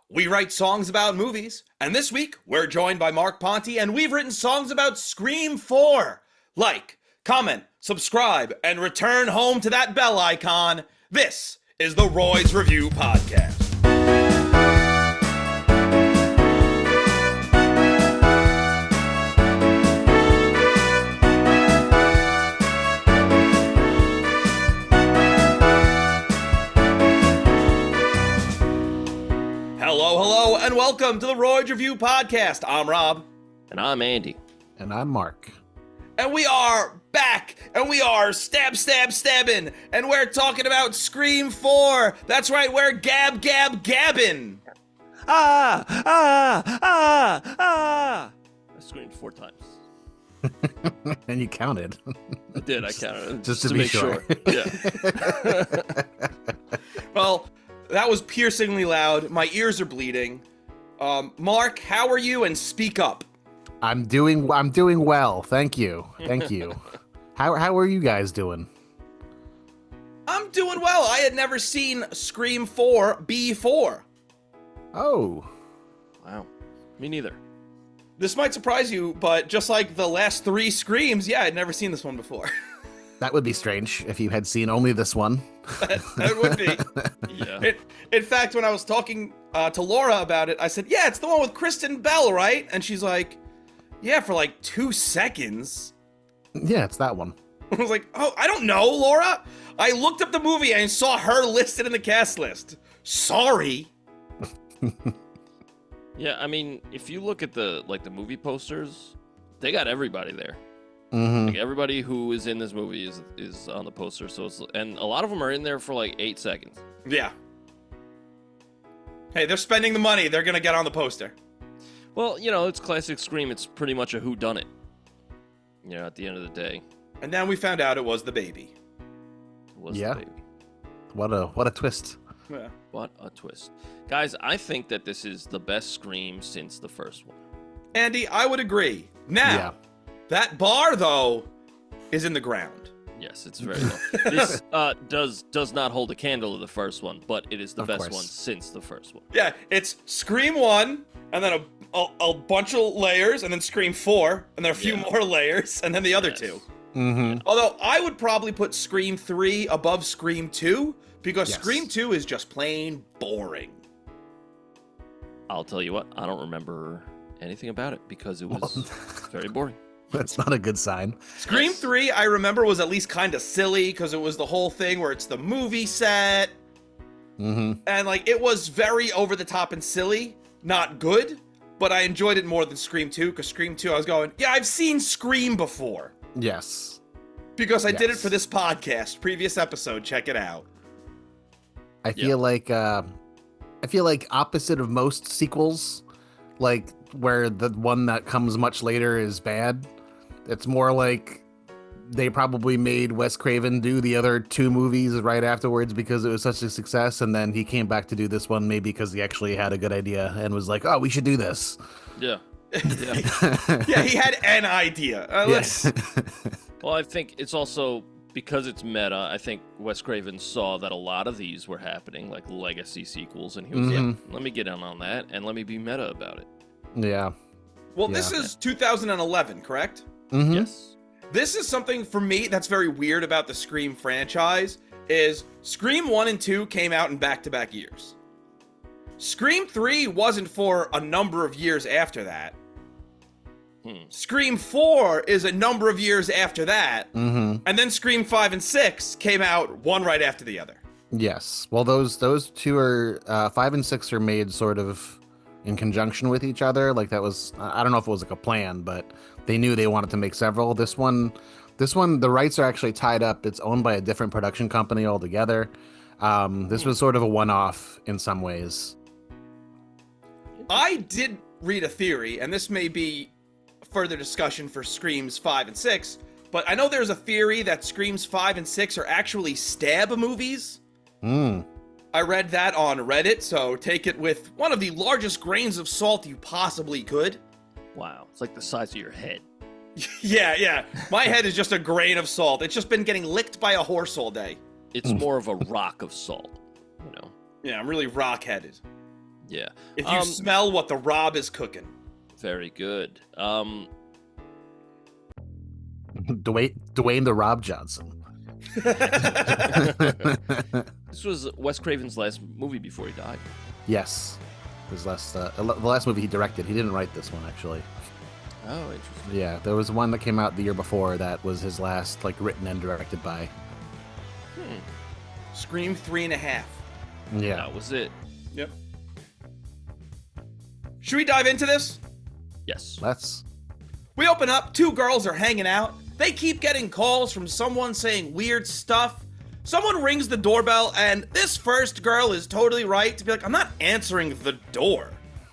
We write songs about movies, and this week we're joined by Mark Ponte, and we've written songs about Scream 4. Like, comment, subscribe, and return home to that bell icon. This is the Royds Review Podcast. Hello, and welcome to the Royds Review Podcast. I'm Rob. And I'm Andy. And I'm Mark. And we are back, and we are stabbing, and we're talking about Scream 4. That's right, we're gabbing. I screamed 4 times. And you counted. I did, I counted. Just to be make sure. Yeah. Well, that was piercingly loud. My ears are bleeding. Mark, how are you? And speak up. I'm doing well. Thank you. How are you guys doing? I'm doing well. I had never seen Scream 4 before. Oh. Wow. Me neither. This might surprise you, but just like the last 3 Screams, yeah, I'd never seen this one before. That would be strange if you had seen only this one. That would be. Yeah. In fact, when I was talking to Laura about it, I said, yeah, it's the one with Kristen Bell, right? And she's like, yeah, for like 2 seconds. Yeah, it's that one. I was like, oh, I don't know, Laura. I looked up the movie and saw her listed in the cast list. Sorry. Yeah, I mean, if you look at the movie posters, they got everybody there. Mm-hmm. Like everybody who is in this movie is on the poster. So and a lot of them are in there for like 8 seconds. Yeah. Hey, they're spending the money. They're gonna get on the poster. Well, you know, it's classic Scream. It's pretty much a whodunit. You know, at the end of the day. And then we found out it was the baby. It was Yeah. the baby. What a twist. Yeah. What a twist. Guys, I think that this is the best Scream since the first one. Andy, I would agree. Now, Yeah. that bar, though, is in the ground. Yes, it's very low. This does not hold a candle to the first one, but it is the Of best course. one since the first one. Yeah, it's Scream 1, and then a bunch of layers, and then Scream 4, and then a few more layers, and then the other 2. Mm-hmm. Although, I would probably put Scream 3 above Scream 2, because Yes. Scream 2 is just plain boring. I'll tell you what, I don't remember anything about it because it was very boring. That's not a good sign. Scream 3, I remember, was at least kind of silly, because it was the whole thing where it's the movie set, Mm-hmm. and, like, it was very over-the-top and silly. Not good, but I enjoyed it more than Scream 2, because Scream 2, I was going, yeah, I've seen Scream before. Yes. Because I did it Yes. for this podcast. Previous episode, check it out. I feel like opposite of most sequels, like where the one that comes much later is bad. It's more like they probably made Wes Craven do the other 2 movies right afterwards because it was such a success, and then he came back to do this one maybe because he actually had a good idea and was like, "Oh, we should do this." Yeah. Yeah, he had an idea. Yes. Well, I think it's also because it's meta. I think Wes Craven saw that a lot of these were happening, like legacy sequels, and he was like, let me get in on that and let me be meta about it. Yeah. Well, this Yeah. is 2011, correct? Mm-hmm. Yes. This is something for me that's very weird about the Scream franchise, is Scream 1 and 2 came out in back-to-back years. Scream 3 wasn't for a number of years after that. Scream 4 is a number of years after that. Mm-hmm. And then Scream 5 and 6 came out one right after the other. Yes. Well, those 2 are 5 and 6 are made sort of in conjunction with each other. Like that was, I don't know if it was like a plan, but they knew they wanted to make several. This one, the rights are actually tied up. It's owned by a different production company altogether. This was sort of a one-off in some ways. I did read a theory, and this may be further discussion for Screams 5 and 6, but I know there's a theory that Screams 5 and 6 are actually stab movies. I read that on Reddit, so take it with one of the largest grains of salt you possibly could. Wow. It's like the size of your head. Yeah. My head is just a grain of salt. It's just been getting licked by a horse all day. It's more of a rock of salt, you know. Yeah, I'm really rock-headed. Yeah. If you smell what the Rob is cooking. Very good. Dwayne the Rob Johnson. This was Wes Craven's last movie before he died. Yes, his last the last movie he directed. He didn't write this one actually. Oh, interesting. Yeah, there was one that came out the year before that was his last like written and directed by. Scream 3.5. Yeah, That was it. Yep. Should we dive into this? Yes. let's. We open up, two girls are hanging out. They keep getting calls from someone saying weird stuff. Someone rings the doorbell, and this first girl is totally right to be like, I'm not answering the door.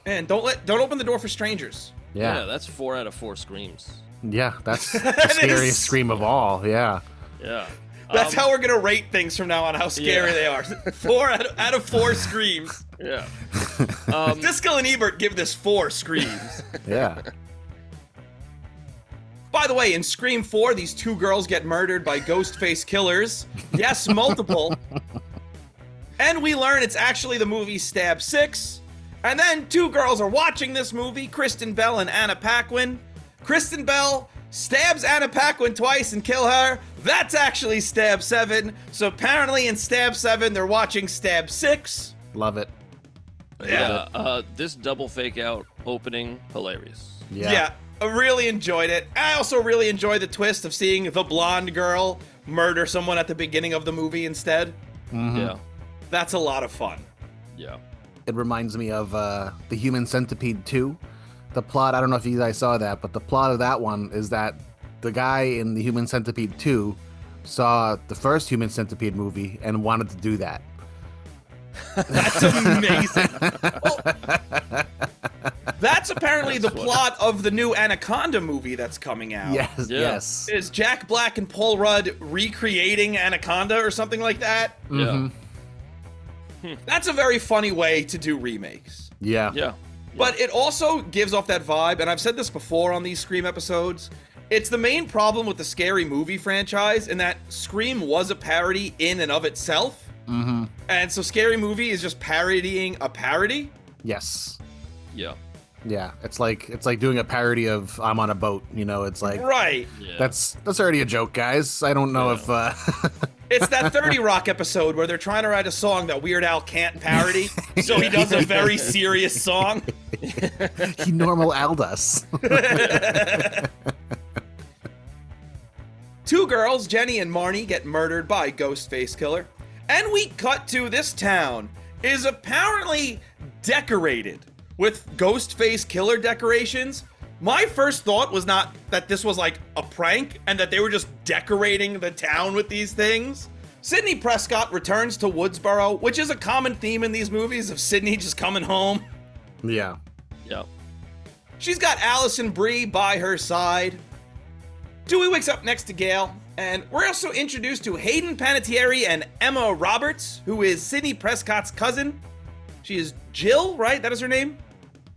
And don't open the door for strangers. Yeah, Yeah, that's 4 out of 4 screams. that's the That scariest is- scream of all. Yeah, Yeah. That's how we're gonna rate things from now on, how scary they are. 4 out of 4 screams. Yeah. Siskel and Ebert give this 4 screams. yeah. By the way, in Scream 4, these two girls get murdered by Ghostface killers. Yes, multiple. And we learn it's actually the movie Stab 6. And then two girls are watching this movie, Kristen Bell and Anna Paquin. Kristen Bell stabs Anna Paquin twice and kill her. That's actually Stab 7. So apparently in Stab 7, they're watching Stab 6. Love it. Yeah. This double fake out opening, hilarious. Yeah. I really enjoyed it. I also really enjoyed the twist of seeing the blonde girl murder someone at the beginning of the movie instead. Yeah. That's a lot of fun. Yeah. It reminds me of the Human Centipede 2. The plot, I don't know if you guys saw that, but the plot of that one is that the guy in the Human Centipede 2 saw the first Human Centipede movie and wanted to do that. That's amazing. Well, that's apparently the plot of the new Anaconda movie that's coming out. Yes, Yeah. yes. Is Jack Black and Paul Rudd recreating Anaconda or something like that? Yeah. That's a very funny way to do remakes. Yeah. Yeah. But it also gives off that vibe, and I've said this before on these Scream episodes. It's the main problem with the Scary Movie franchise in that Scream was a parody in and of itself. Mm-hmm. And so Scary Movie is just parodying a parody. Yes. Yeah. Yeah. It's like doing a parody of I'm on a boat, you know, it's like Right. Yeah. that's already a joke, guys. I don't know if It's that 30 Rock episode where they're trying to write a song that Weird Al can't parody, so he does a very serious song. he normal Al does. Two girls, Jenny and Marnie, get murdered by Ghostface Killer. And we cut to this town is apparently decorated with Ghostface Killer decorations. My first thought was not that this was like a prank and that they were just decorating the town with these things. Sidney Prescott returns to Woodsboro, which is a common theme in these movies of Sidney just coming home. Yeah. Yeah. She's got Allison Brie by her side. Dewey wakes up next to Gale, and we're also introduced to Hayden Panettiere and Emma Roberts, who is Sidney Prescott's cousin. She is Jill, right? That is her name?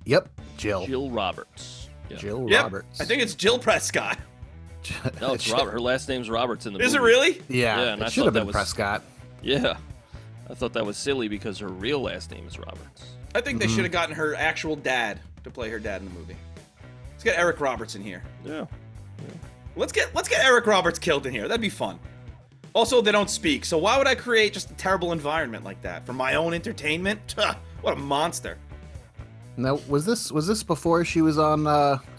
Yep. Jill. Jill Roberts. Yeah. Jill Yep. Roberts. I think it's Jill Prescott. No, it's Robert. Her last name's Roberts in the Is movie. it really? Yeah. Yeah, and I it should thought have that been was- Prescott. Yeah. I thought that was silly because her real last name is Roberts. I think they should have gotten her actual dad to play her dad in the movie. Let's get Eric Roberts in here. Yeah. Let's get Eric Roberts killed in here. That'd be fun. Also, they don't speak, so why would I create just a terrible environment like that for my own entertainment? Tuh, what a monster. Now, was this before she was on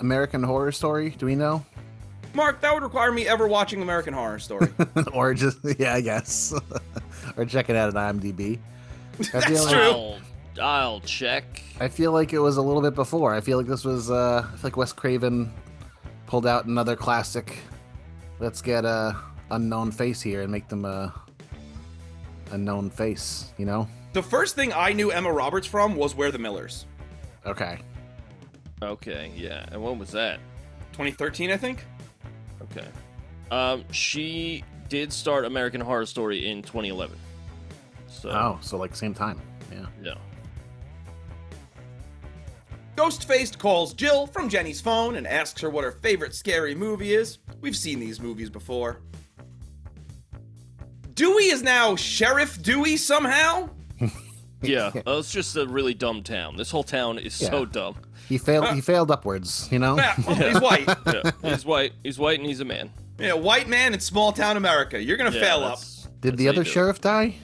American Horror Story? Do we know? Mark, that would require me ever watching American Horror Story. Or just I guess, or checking out an IMDb. I feel That's like, true. I'll check. I feel like it was a little bit before. I feel like this was. I feel like Wes Craven pulled out another classic. Let's get a unknown face here and make them a known face. You know? The first thing I knew Emma Roberts from was We're the Millers. Okay. Okay, yeah. And when was that? 2013, I think? Okay. She did start American Horror Story in 2011. So, Oh, so like same time. Yeah. yeah. Ghostface calls Jill from Jenny's phone and asks her what her favorite scary movie is. We've seen these movies before. Dewey is now Sheriff Dewey somehow. Yeah, it's just a really dumb town. This whole town is so dumb. He failed upwards, you know? Yeah, well, he's white. Yeah, he's white. He's white and he's a man. Yeah, white man in small town America. You're gonna fail up. Did the other sheriff die?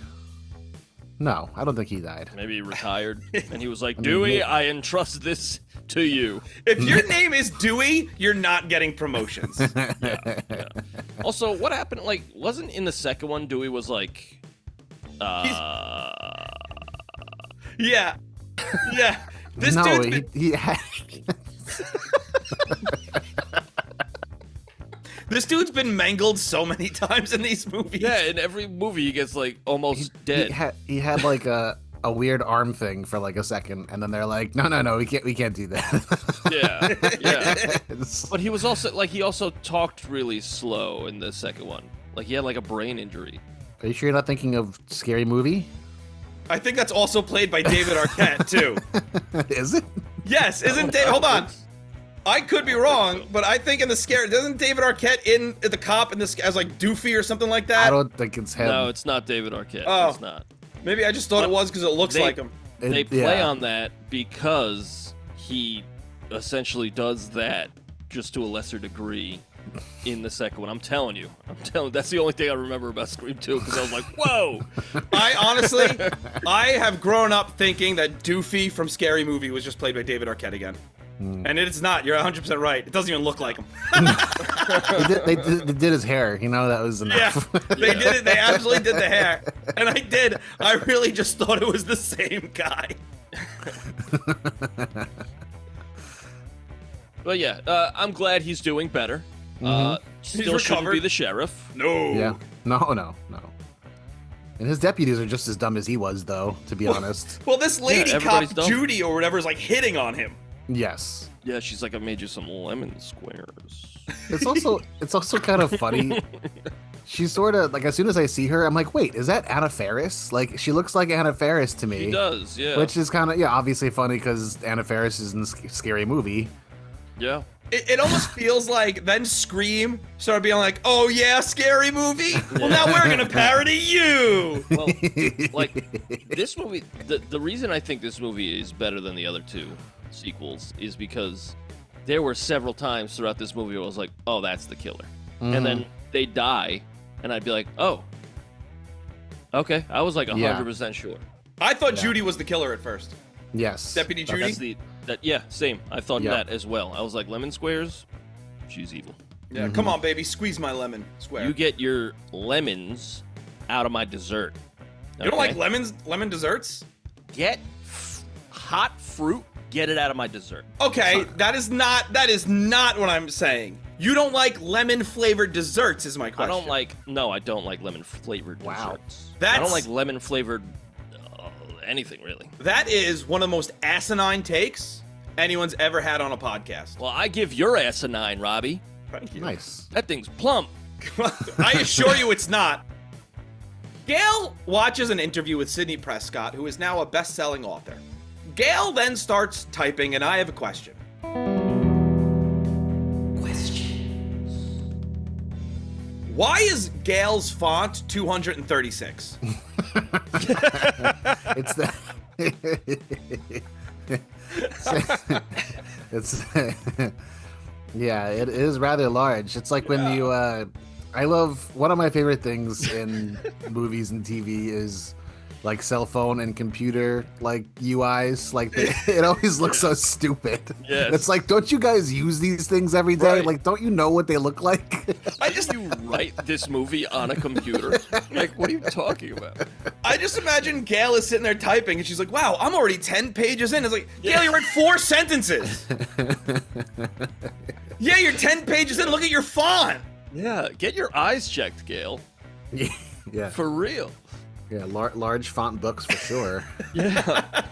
No, I don't think he died. Maybe he retired, and he was like, Dewey, I entrust this to you. If your name is Dewey, you're not getting promotions. Yeah. Also, what happened? Like, wasn't in the second one Dewey was like, Yeah. This no, dude's he had... This dude's been mangled so many times in these movies. Yeah, in every movie he gets like almost dead. He had like a weird arm thing for like a second, and then they're like, no, we can't do that. Yeah. But he was also like he also talked really slow in the second one. Like he had like a brain injury. Are you sure you're not thinking of Scary Movie? I think that's also played by David Arquette too. Is it? Yes, isn't David? Hold on. I could be wrong, but I think in the scare, doesn't David Arquette in the cop in this as like Doofy or something like that? I don't think it's him. No, it's not David Arquette. Oh. It's not. Maybe I just thought it was because it looks like him. They play on that because he essentially does that just to a lesser degree in the second one. I'm telling you. That's the only thing I remember about Scream 2 because I was like, whoa! I have grown up thinking that Doofy from Scary Movie was just played by David Arquette again. And it's not. You're 100% right. It doesn't even look like him. they did his hair. You know, that was enough. Yeah, they did it. They absolutely did the hair. And I really just thought it was the same guy. But yeah, I'm glad he's doing better. Still shouldn't be the sheriff. No. Yeah. No. And his deputies are just as dumb as he was, though, to be honest. Well, this lady cop, everybody's dumb. Judy or whatever, is like hitting on him. Yes. Yeah, she's like, I made you some lemon squares. It's also kind of funny. She's sort of like, as soon as I see her, I'm like, wait, is that Anna Faris? Like, she looks like Anna Faris to me. She does, yeah. Which is kind of, obviously funny because Anna Faris is in the Scary Movie. Yeah. It almost feels like then Scream started being like, oh yeah, Scary Movie? Well, now we're going to parody you. Well, like, this movie, the reason I think this movie is better than the other two sequels is because there were several times throughout this movie where I was like, oh, that's the killer. And then they die, and I'd be like, oh, okay. I was like 100% sure. I thought Judy was the killer at first. Yes. Deputy Judy? Same. I thought that as well. I was like, lemon squares, she's evil. Yeah, come on, baby, squeeze my lemon square. You get your lemons out of my dessert. You don't like lemon desserts? Get hot fruit, get it out of my dessert. Okay, that is not what I'm saying. You don't like lemon-flavored desserts is my question. I don't like lemon-flavored desserts. I don't like lemon-flavored anything, really. That is one of the most asinine takes anyone's ever had on a podcast. Well, I give your ass a 9, Robbie. Thank you. Nice. That thing's plump. I assure you it's not. Gale watches an interview with Sidney Prescott, who is now a best-selling author. Gale then starts typing, and I have a question. Why is Gale's font 236? It's the. It's. Yeah, it is rather large. It's like when you. I love one of my favorite things in movies and TV is like cell phone and computer like UIs. Like it always looks so stupid. Yes. It's like, don't you guys use these things every day? Right. Like, don't you know what they look like? You write this movie on a computer? Like, what are you talking about? I just imagine Gale is sitting there typing, and she's like, wow, I'm already 10 pages in. It's like, Gale, you wrote 4 sentences. Yeah, you're 10 pages in. Look at your font. Yeah, get your eyes checked, Gale. Yeah. For real. Yeah, large font books for sure. Yeah.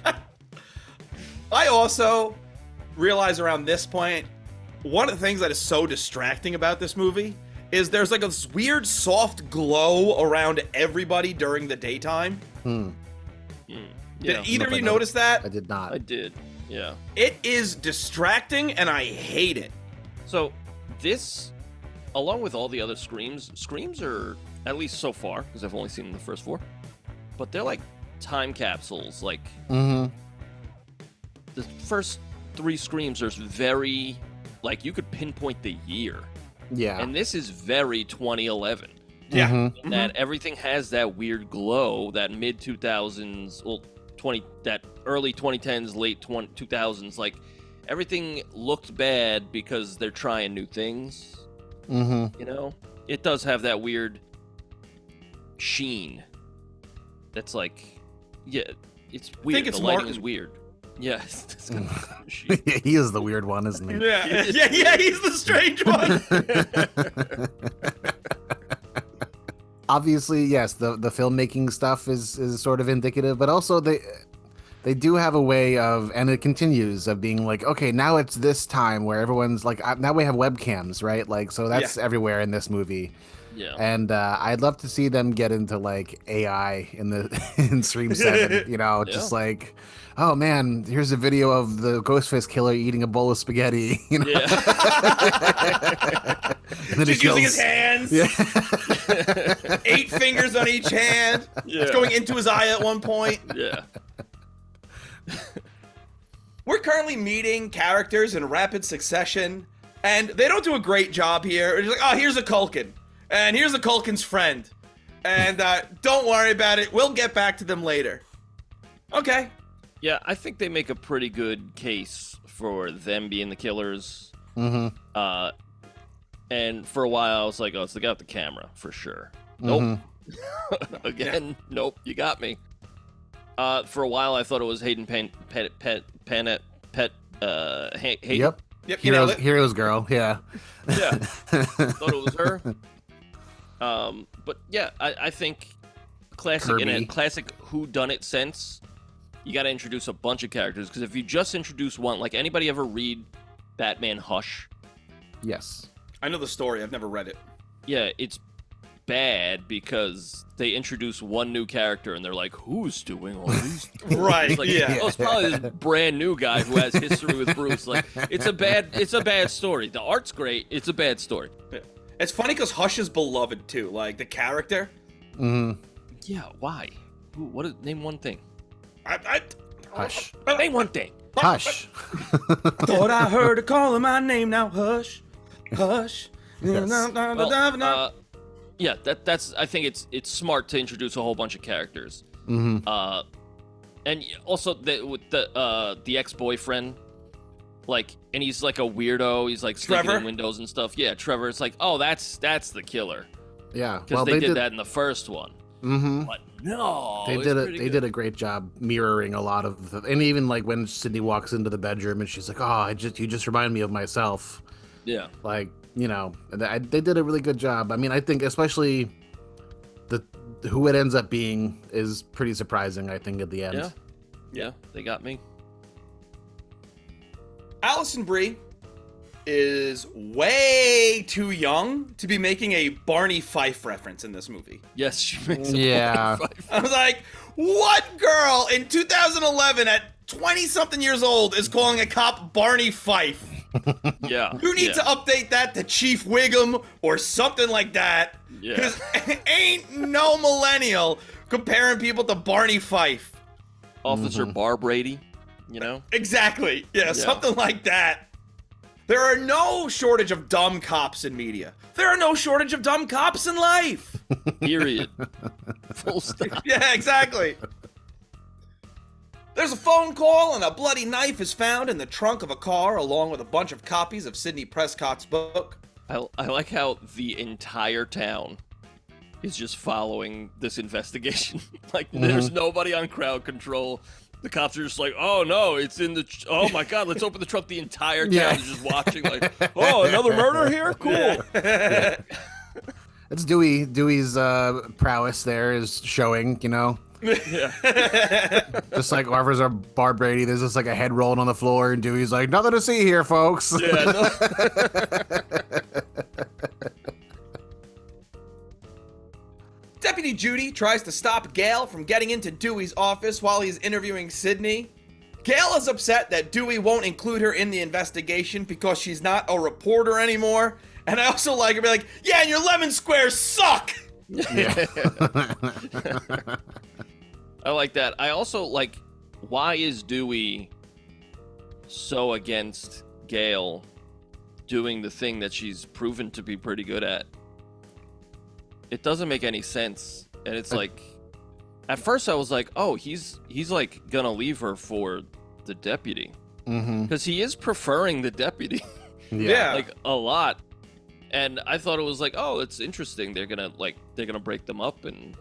I also realize around this point, one of the things that is so distracting about this movie is there's like this weird soft glow around everybody during the daytime. Did either of you notice that? I did not. I did, yeah. It is distracting, and I hate it. So, this, along with all the other Screams are, at least so far, because I've only seen the first 4, but they're like time capsules. Like Mm-hmm. the first 3 Screams are very, like, you could pinpoint the year, Yeah. and this is very 2011. Yeah. Mhm. That everything has that weird glow, that mid 2000s, well, that early 2010s, late 2000s. Like, everything looked bad because they're trying new things. Mm-hmm. You know, it does have that weird sheen. That's like, yeah, it's weird. think it's the lighting Martin. is weird. Yeah, it's got a sheen. He is the weird one, isn't he? Yeah. Yeah. He's the strange one. Obviously, yes, the filmmaking stuff is sort of indicative, but also they do have a way of, and it continues, of being like, okay, now it's this time where everyone's like, now we have webcams, right? Like, so that's everywhere in this movie. Yeah. And I'd love to see them get into like AI in Scream 7, you know, just like, oh man, here's a video of the Ghostface killer eating a bowl of spaghetti, you know. Yeah. And then Just he using kills- his hands. Yeah. 8 fingers on each hand. Yeah. It's going into his eye at one point. Yeah. We're currently meeting characters in rapid succession, and they don't do a great job here. It's like, oh, here's a Culkin, and here's a Culkin's friend, and don't worry about it. We'll get back to them later. Okay. Yeah, I think they make a pretty good case for them being the killers. Mm-hmm. And for a while, I was like, oh, it's the guy with the camera, for sure. Nope. Again, nope, you got me. For a while, I thought it was Hayden Hayden. Yep. Yep, you nailed it. Heroes girl, yeah. Yeah, thought it was her. But yeah, I think classic in a Kirby. classic whodunit sense, you got to introduce a bunch of characters, because if you just introduce one, like, anybody ever read Batman Hush? Yes. I know the story. I've never read it. Yeah, it's bad because they introduce one new character and they're like, who's doing all these? Right. It's like, Yeah. oh, it's probably this brand new guy who has history with Bruce. Like, it's a bad story. The art's great. It's a bad story. It's funny because Hush is beloved too. Like the character. Mm-hmm. Yeah, why? Name one thing. Hush. Name one thing. Hush. Thought I heard her calling my name. Now hush, hush. Well, yeah, that's. I think it's smart to introduce a whole bunch of characters. Mm-hmm. And also with the ex-boyfriend, like, and he's like a weirdo. He's like sleeping Trevor? in windows and stuff. Yeah, Trevor. It's like, oh, that's the killer, Yeah. because Well, they did that in the first one. Mm-hmm. But no, They did a great job mirroring a lot of and even like when Sidney walks into the bedroom and she's like, oh, you just remind me of myself. Yeah. Like, you know, they did a really good job. I mean, I think especially who it ends up being is pretty surprising, I think, at the end. Yeah, they got me. Alison Brie is way too young to be making a Barney Fife reference in this movie. Yes, she makes a Yeah. I was like, what girl in 2011 at 20-something years old is calling a cop Barney Fife? Yeah. You need to update that to Chief Wiggum or something like that. Yeah. Because ain't no millennial comparing people to Barney Fife. Officer Bar Brady, you know? Exactly. Yeah, something like that. There are no shortage of dumb cops in media. There are no shortage of dumb cops in life. Period. Full stop. Yeah, exactly. There's a phone call and a bloody knife is found in the trunk of a car along with a bunch of copies of Sidney Prescott's book. I like how the entire town is just following this investigation. Like, there's nobody on crowd control. The cops are just like, oh no, it's in the, oh my god, let's open the trunk. The entire town is just watching, like, oh, another murder here? Cool. Yeah. It's Dewey's prowess there is showing, you know. Yeah. Just like Officer Bar Brady, there's just like a head rolling on the floor, and Dewey's like, nothing to see here, folks. Yeah. No. Deputy Judy tries to stop Gale from getting into Dewey's office while he's interviewing Sidney. Gale is upset that Dewey won't include her in the investigation because she's not a reporter anymore. And I also like her be like, yeah, and your lemon squares suck! Yeah. I like that. I also like, why is Dewey so against Gale doing the thing that she's proven to be pretty good at? It doesn't make any sense. And it's like, at first I was like, oh, he's like gonna leave her for the deputy. Because he is preferring the deputy. Yeah. Like a lot. And I thought it was like, oh, it's interesting. They're gonna break them up and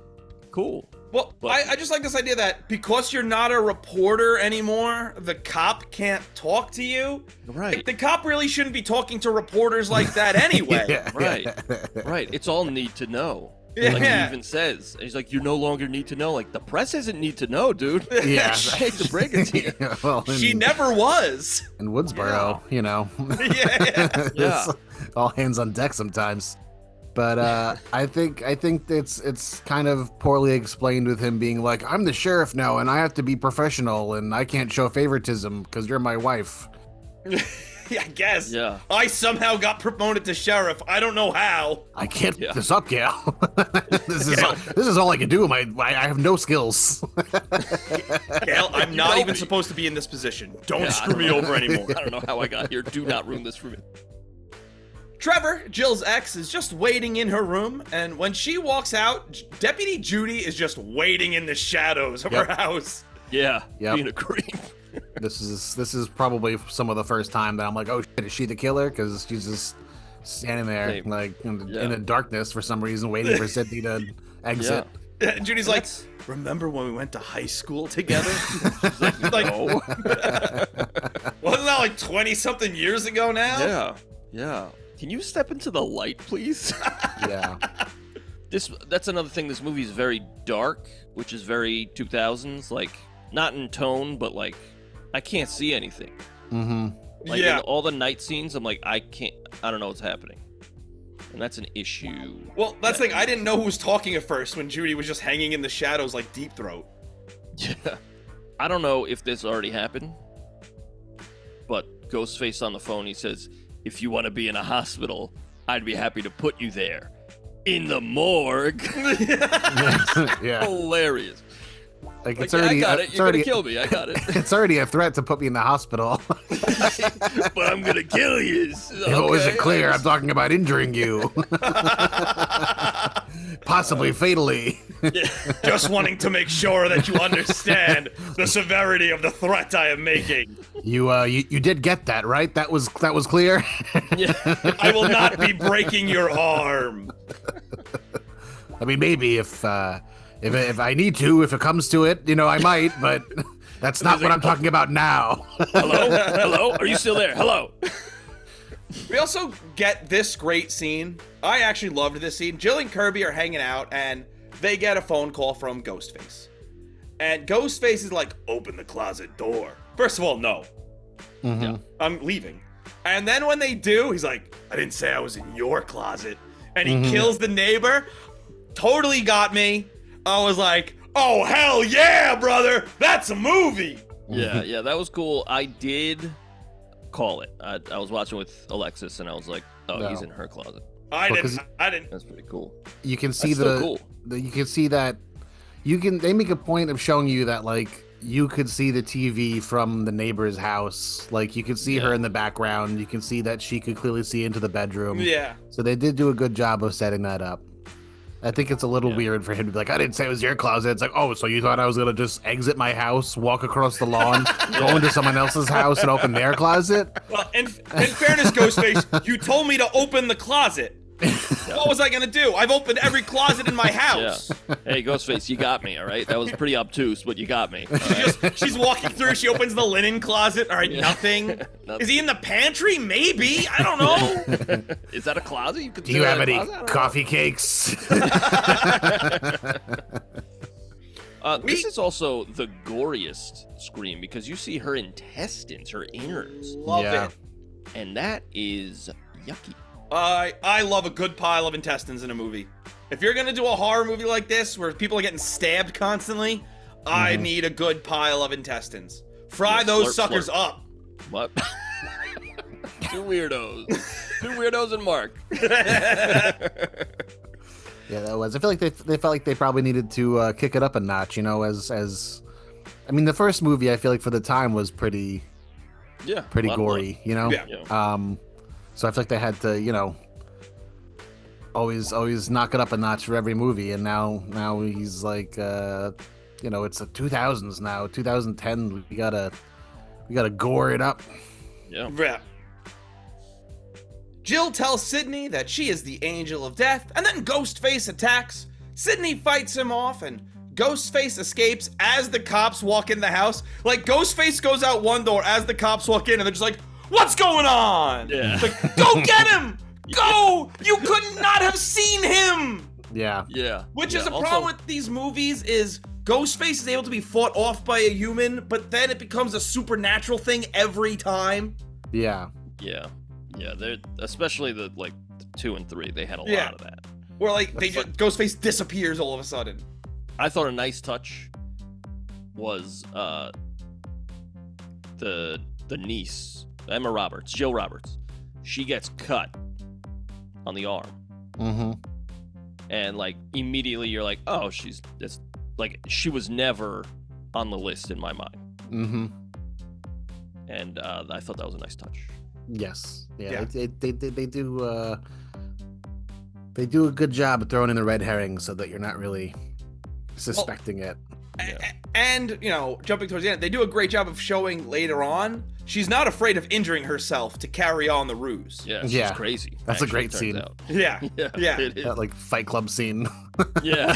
cool. Well, I just like this idea that because you're not a reporter anymore, the cop can't talk to you. Right. Like, the cop really shouldn't be talking to reporters like that anyway. Yeah. Right. It's all need to know. Yeah. Like he even says, he's like, you no longer need to know. Like, the press doesn't need to know, dude. Yeah. I hate to break it to you. Yeah, well, She never was. in Woodsboro, you know. Yeah. It's all hands on deck sometimes. But I think it's kind of poorly explained with him being like, I'm the sheriff now and I have to be professional and I can't show favoritism because you're my wife. Yeah, I guess. Yeah. I somehow got promoted to sheriff. I don't know how. I can't pick this up, Gale. This is all I can do. I have no skills. Gale, I'm not even supposed to be in this position. Don't screw me over anymore. I don't know how I got here. Do not ruin this for me. Trevor, Jill's ex, is just waiting in her room, and when she walks out, Deputy Judy is just waiting in the shadows of her house. Yeah. Yep. Being a creep. This is probably some of the first time that I'm like, oh shit, is she the killer? Because she's just standing there Same. like in the darkness for some reason, waiting for Sidney to exit. Judy's like, remember when we went to high school together? like, No. wasn't that like 20-something years ago now? Yeah. Can you step into the light, please? Yeah. That's another thing. This movie is very dark, which is very 2000s. Like, not in tone, but like, I can't see anything. Like in all the night scenes, I'm like, I don't know what's happening. And that's an issue. Well, that's the thing. I didn't know who was talking at first when Judy was just hanging in the shadows like Deep Throat. Yeah. I don't know if this already happened, but Ghostface on the phone, he says, if you want to be in a hospital, I'd be happy to put you there. In the morgue. Yeah. Hilarious. Like it's Like, already, I got it. it's You're already, gonna kill me. I got it. it's already a threat to put me in the hospital. But I'm gonna kill you. If it wasn't clear, I'm talking about injuring you. Possibly fatally. Just wanting to make sure that you understand the severity of the threat I am making. You did get that, right? That was clear. Yeah. I will not be breaking your arm. I mean, maybe if I need to, if it comes to it, you know, I might, but that's not what I'm talking about now. Hello? Are you still there? Hello? We also get this great scene. I actually loved this scene. Jill and Kirby are hanging out, and they get a phone call from Ghostface. And Ghostface is like, open the closet door. First of all, no. Mm-hmm. I'm leaving. And then when they do, he's like, I didn't say I was in your closet. And he kills the neighbor. Totally got me. I was like, oh, hell yeah, brother. That's a movie. Yeah, that was cool. I did call it. I was watching with Alexis, and I was like, oh, No. he's in her closet. I didn't. That's pretty cool. You can see That's still cool. you can see that they make a point of showing you that like you could see the TV from the neighbor's house. Like you could see her in the background. You can see that she could clearly see into the bedroom. Yeah. So they did do a good job of setting that up. I think it's a little weird for him to be like, I didn't say it was your closet. It's like, oh, so you thought I was going to just exit my house, walk across the lawn, go into someone else's house and open their closet? Well, in fairness, Ghostface, you told me to open the closet. What was I going to do? I've opened every closet in my house. Yeah. Hey, Ghostface, you got me, all right? That was pretty obtuse, but you got me. She's walking through. She opens the linen closet. All right, nothing. Is he in the pantry? Maybe. I don't know. Is that a closet? You Do you have any coffee cakes? This is also the goriest Scream because you see her intestines, her innards. Love it. And that is yucky. I love a good pile of intestines in a movie. If you're gonna do a horror movie like this where people are getting stabbed constantly, I need a good pile of intestines. Fry those suckers up. What? Two weirdos. Two weirdos and Mark. Yeah, that was. I feel like they felt like they probably needed to kick it up a notch. You know, as I mean, the first movie I feel like for the time was pretty gory. You know. Yeah. So I feel like they had to, you know, always knock it up a notch for every movie, and now he's like, you know, it's the 2000s now, 2010. We gotta gore it up. Yeah. Jill tells Sidney that she is the angel of death, and then Ghostface attacks. Sidney fights him off, and Ghostface escapes as the cops walk in the house. Like, Ghostface goes out one door as the cops walk in, and they're just like, what's going on? Yeah. It's like, go get him! Go! You could not have seen him! Yeah. Yeah. Which yeah. is a problem with these movies is Ghostface is able to be fought off by a human, but then it becomes a supernatural thing every time. Yeah. Yeah. Yeah. They're especially the 2 and 3. They had a lot of that. Where like Ghostface disappears all of a sudden. I thought a nice touch was the niece, Emma Roberts, Jill Roberts. She gets cut on the arm. Mm-hmm. And like immediately you're like, oh, she was never on the list in my mind. Mm-hmm. And I thought that was a nice touch. Yes. Yeah. They do a good job of throwing in the red herring so that you're not really suspecting it. And, you know, jumping towards the end, they do a great job of showing later on she's not afraid of injuring herself to carry on the ruse. Yeah, she's crazy. That's actually, a great turns scene. out. Yeah. Yeah. It is. That like Fight Club scene. Yeah.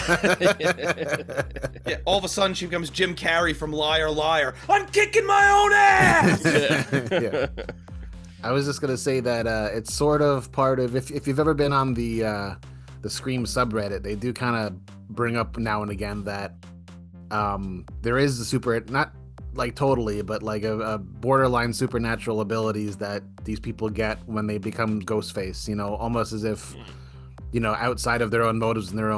Yeah. All of a sudden she becomes Jim Carrey from Liar Liar. I'm kicking my own ass! Yeah. I was just gonna say that it's sort of part of if you've ever been on the Scream subreddit, they do kind of bring up now and again that there is not like totally, but like a borderline supernatural abilities that these people get when they become Ghostface. You know, almost as if, you know, outside of their own motives and their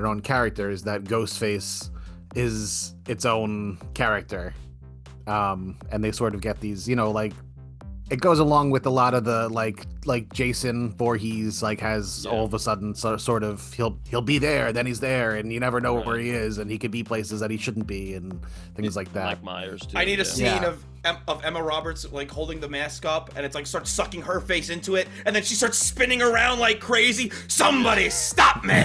own characters, that Ghostface is its own character, and they sort of get these, you know, like. It goes along with a lot of the like Jason Voorhees has all of a sudden sort of he'll be there, then he's there, and you never know where he is, and he could be places that he shouldn't be, and things like that. Mike Myers too. I need a scene of Emma Roberts like holding the mask up, and it's like starts sucking her face into it, and then she starts spinning around like crazy. Somebody stop me!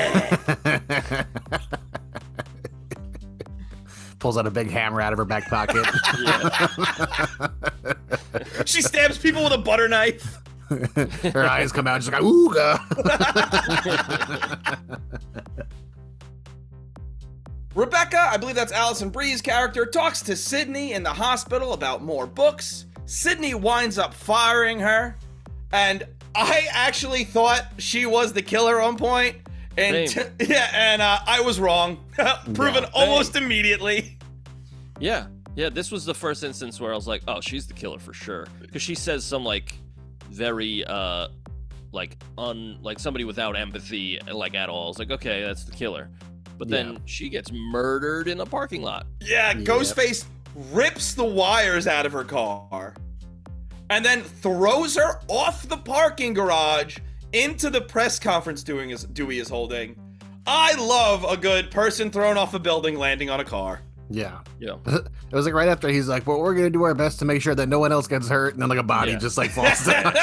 Pulls out a big hammer out of her back pocket. She stabs people with a butter knife. Her eyes come out. She's like, ooga. Rebecca, I believe that's Alison Brie's character, talks to Sidney in the hospital about more books. Sidney winds up firing her, and I actually thought she was the killer on point. And I was wrong. Proven almost immediately. Yeah. Yeah, this was the first instance where I was like, oh, she's the killer for sure. Because she says some like very like somebody without empathy like at all. I was like, okay, that's the killer. But then she gets murdered in a parking lot. Yeah, Ghostface rips the wires out of her car and then throws her off the parking garage into the press conference Dewey is holding. I love a good person thrown off a building landing on a car. Yeah. Yeah. It was like right after he's like, well, we're going to do our best to make sure that no one else gets hurt. And then like a body just like falls down.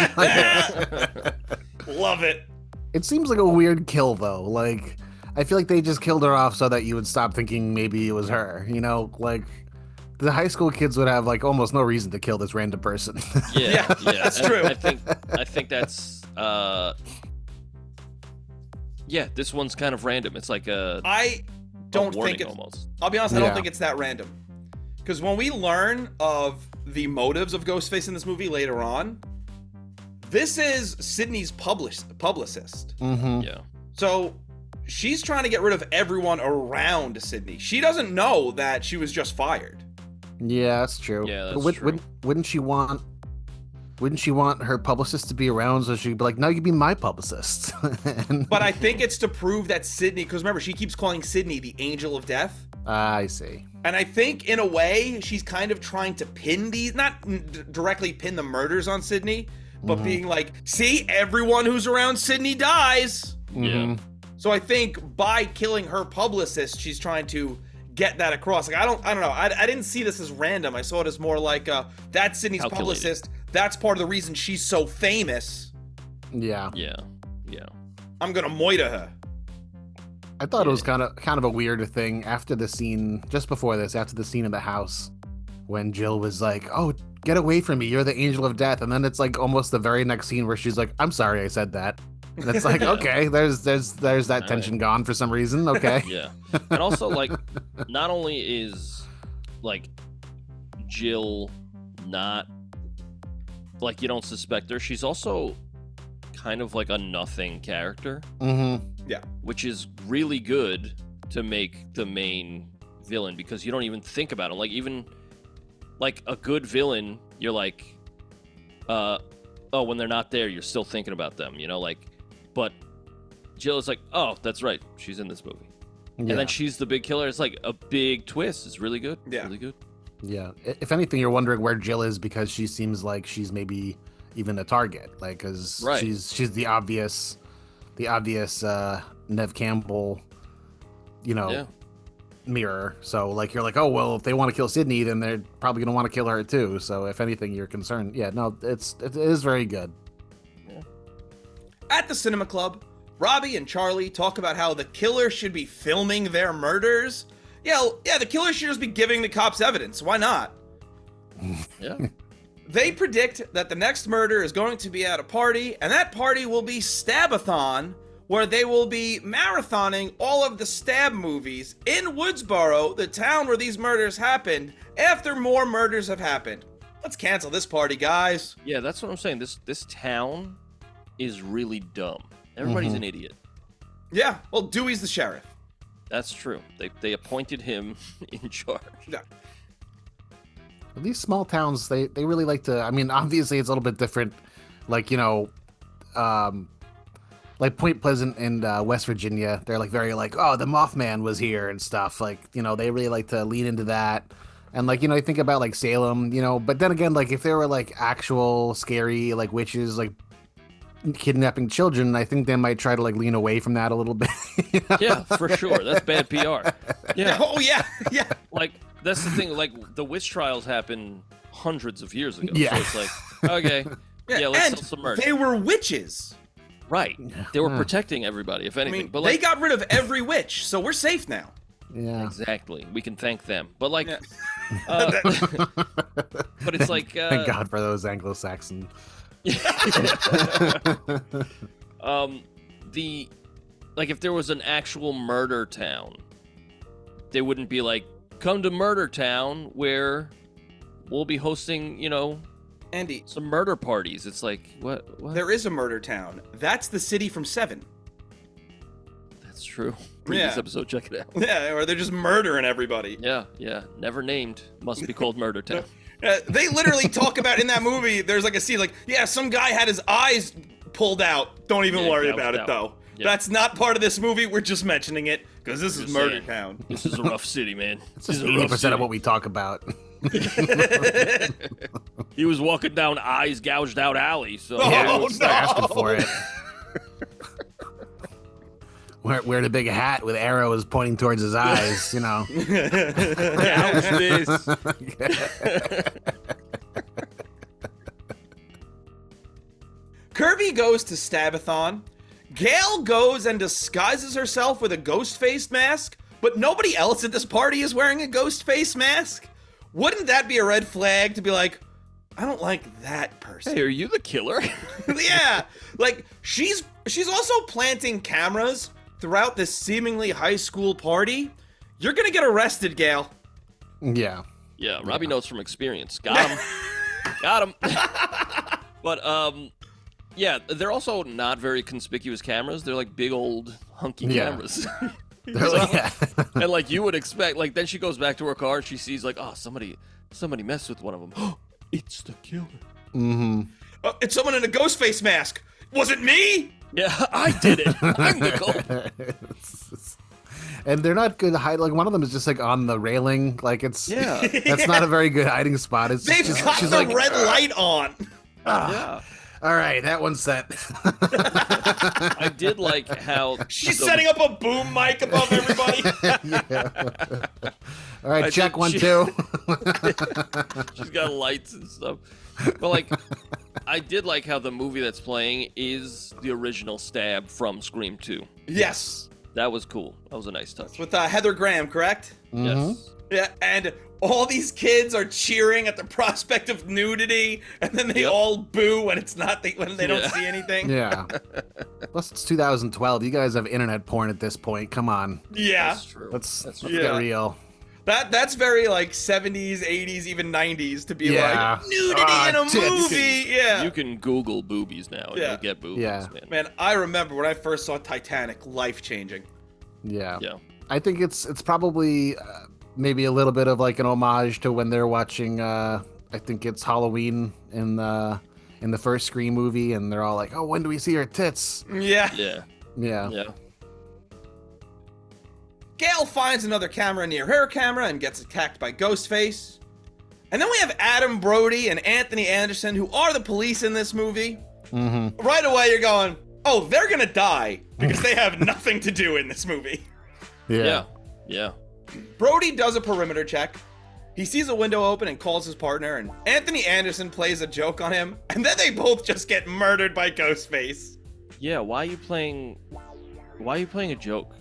Love it. It seems like a weird kill though. Like, I feel like they just killed her off so that you would stop thinking maybe it was her. You know, like the high school kids would have like almost no reason to kill this random person. Yeah. That's true. I think that's this one's kind of random. It's like I don't think it's almost. I'll be honest, I don't think it's that random. Because when we learn of the motives of Ghostface in this movie later on, this is Sidney's publicist. Mm-hmm. Yeah. So she's trying to get rid of everyone around Sidney. She doesn't know that she was just fired. Yeah, that's true. Yeah, that's true. Wouldn't she want her publicist to be around so she'd be like, no, you be my publicist? But I think it's to prove that Sidney, because remember, she keeps calling Sidney the angel of death. I see. And I think in a way, she's kind of trying to pin not directly pin the murders on Sidney, but being like, see, everyone who's around Sidney dies. Mm-hmm. So I think by killing her publicist, she's trying to get that across. Like I don't know. I didn't see this as random. I saw it as more like that's Sidney's publicist. That's part of the reason she's so famous. Yeah. Yeah. I'm gonna moita her. I thought it was kind of a weird thing after the scene, just before this, after the scene in the house, when Jill was like, "Oh, get away from me! You're the angel of death," and then it's like almost the very next scene where she's like, "I'm sorry, I said that." And it's like, okay, there's that tension gone for some reason. Okay. Yeah, and also like, not only is like Jill not like you don't suspect her, she's also kind of like a nothing character. Mm-hmm. Yeah, which is really good to make the main villain because you don't even think about him. Like even like a good villain, you're like, when they're not there, you're still thinking about them, you know, like. But Jill is like, oh, that's right, she's in this movie, and then she's the big killer. It's like a big twist. It's really good. Yeah, really good. Yeah. If anything, you're wondering where Jill is because she seems like she's maybe even a target, like because she's the obvious Neve Campbell, you know, mirror. So like you're like, oh well, if they want to kill Sidney, then they're probably gonna want to kill her too. So if anything, you're concerned. Yeah, no, it is very good. At the cinema club, Robbie and Charlie talk about how the killer should be filming their murders. Yeah, the killer should just be giving the cops evidence. Why not? Yeah. They predict that the next murder is going to be at a party, and that party will be Stabathon, where they will be marathoning all of the Stab movies in Woodsboro, the town where these murders happened, after more murders have happened. Let's cancel this party, guys. Yeah, that's what I'm saying. This town is really dumb. Everybody's an idiot. Yeah, well, Dewey's the sheriff. That's true. They appointed him in charge. Yeah. These small towns, they really like to. I mean, obviously it's a little bit different. Like, you know, like Point Pleasant in West Virginia, they're like very like, oh, the Mothman was here and stuff. Like, you know, they really like to lean into that. And like, you know, you think about like Salem, you know, but then again, like if there were like actual scary like witches like kidnapping children, I think they might try to like lean away from that a little bit. You know? Yeah, for sure. That's bad PR. Yeah. Oh yeah, yeah. Like that's the thing. Like the witch trials happened hundreds of years ago. Yeah. So it's like, okay, yeah, let's and sell some merch. They were witches. Right. They were protecting everybody, if anything. I mean, but like, they got rid of every witch, so we're safe now. Yeah. Exactly. We can thank them. But like, Yeah. but it's like, Thank God for those Anglo-Saxon. the like if there was an actual murder town, they wouldn't be like, come to Murder Town where we'll be hosting, you know, Andy, some murder parties. It's like, what? there is a murder town. That's the city from Seven. That's true. Previous Yeah. episode, check it out. Yeah, or they're just murdering everybody. Yeah, never named. Must be called Murder Town. They literally talk about in that movie, there's like a scene like, yeah, some guy had his eyes pulled out. Don't even worry gouged about it, out. though. Yeah. That's not part of this movie. We're just mentioning it because this is Just Murder saying. Town. This is a rough city, man. It's just 80% of what we talk about. He was walking down eyes gouged out alley, so Oh, Start asking no. for it. Wearing a big hat with arrows pointing towards his eyes, you know. gouge this. Kirby goes to Stabathon. Gale goes and disguises herself with a ghost face mask, but nobody else at this party is wearing a ghost face mask. Wouldn't that be a red flag to be like, I don't like that person? Hey, are you the killer? Yeah, like she's also planting cameras throughout this seemingly high school party. You're gonna get arrested, Gale. Yeah. Yeah, Robbie knows from experience. Got him. Got him. But yeah, they're also not very conspicuous cameras. They're like big old hunky cameras. They're like, yeah. And like you would expect, like then she goes back to her car and she sees like, oh, somebody messed with one of them. Oh, it's the killer. Mm-hmm. It's someone in a ghost face mask. Was it me? Yeah, I did it. I'm the culprit. And they're not good hide. Like one of them is just like on the railing. Like it's Yeah. That's not a very good hiding spot. It's They've got she's the like red light on. Yeah. All right, that one's set. I did like how She's setting up a boom mic above everybody. Yeah. All right, I check did- 1, she- 2. she's got lights and stuff. But like, I did like how the movie that's playing is the original Stab from Scream 2. Yes. That was cool. That was a nice touch. With Heather Graham, correct? Yes. Yeah, and all these kids are cheering at the prospect of nudity, and then they Yep. all boo when it's not when they don't Yeah. see anything. Yeah. Plus, it's 2012. You guys have internet porn at this point. Come on. Yeah. That's true. Let's That's get Yeah. real. That's very like 70s, 80s, even 90s to be Yeah. like nudity Ah, in a tits. movie. Yeah. You can Google boobies now and Yeah. you'll get boobies, Yeah. man. Man, I remember when I first saw Titanic, life-changing. Yeah. Yeah. I think it's probably maybe a little bit of like an homage to when they're watching. I think it's Halloween in the first Scream movie, and they're all like, "Oh, when do we see her tits?" Yeah. Yeah. Yeah. Yeah. Gale finds another camera near her camera and gets attacked by Ghostface. And then we have Adam Brody and Anthony Anderson, who are the police in this movie. Mm-hmm. Right away, you're going, oh, they're gonna die because they have nothing to do in this movie. Yeah. Yeah. Brody does a perimeter check. He sees a window open and calls his partner, and Anthony Anderson plays a joke on him, and then they both just get murdered by Ghostface. Yeah. Why are you playing a joke?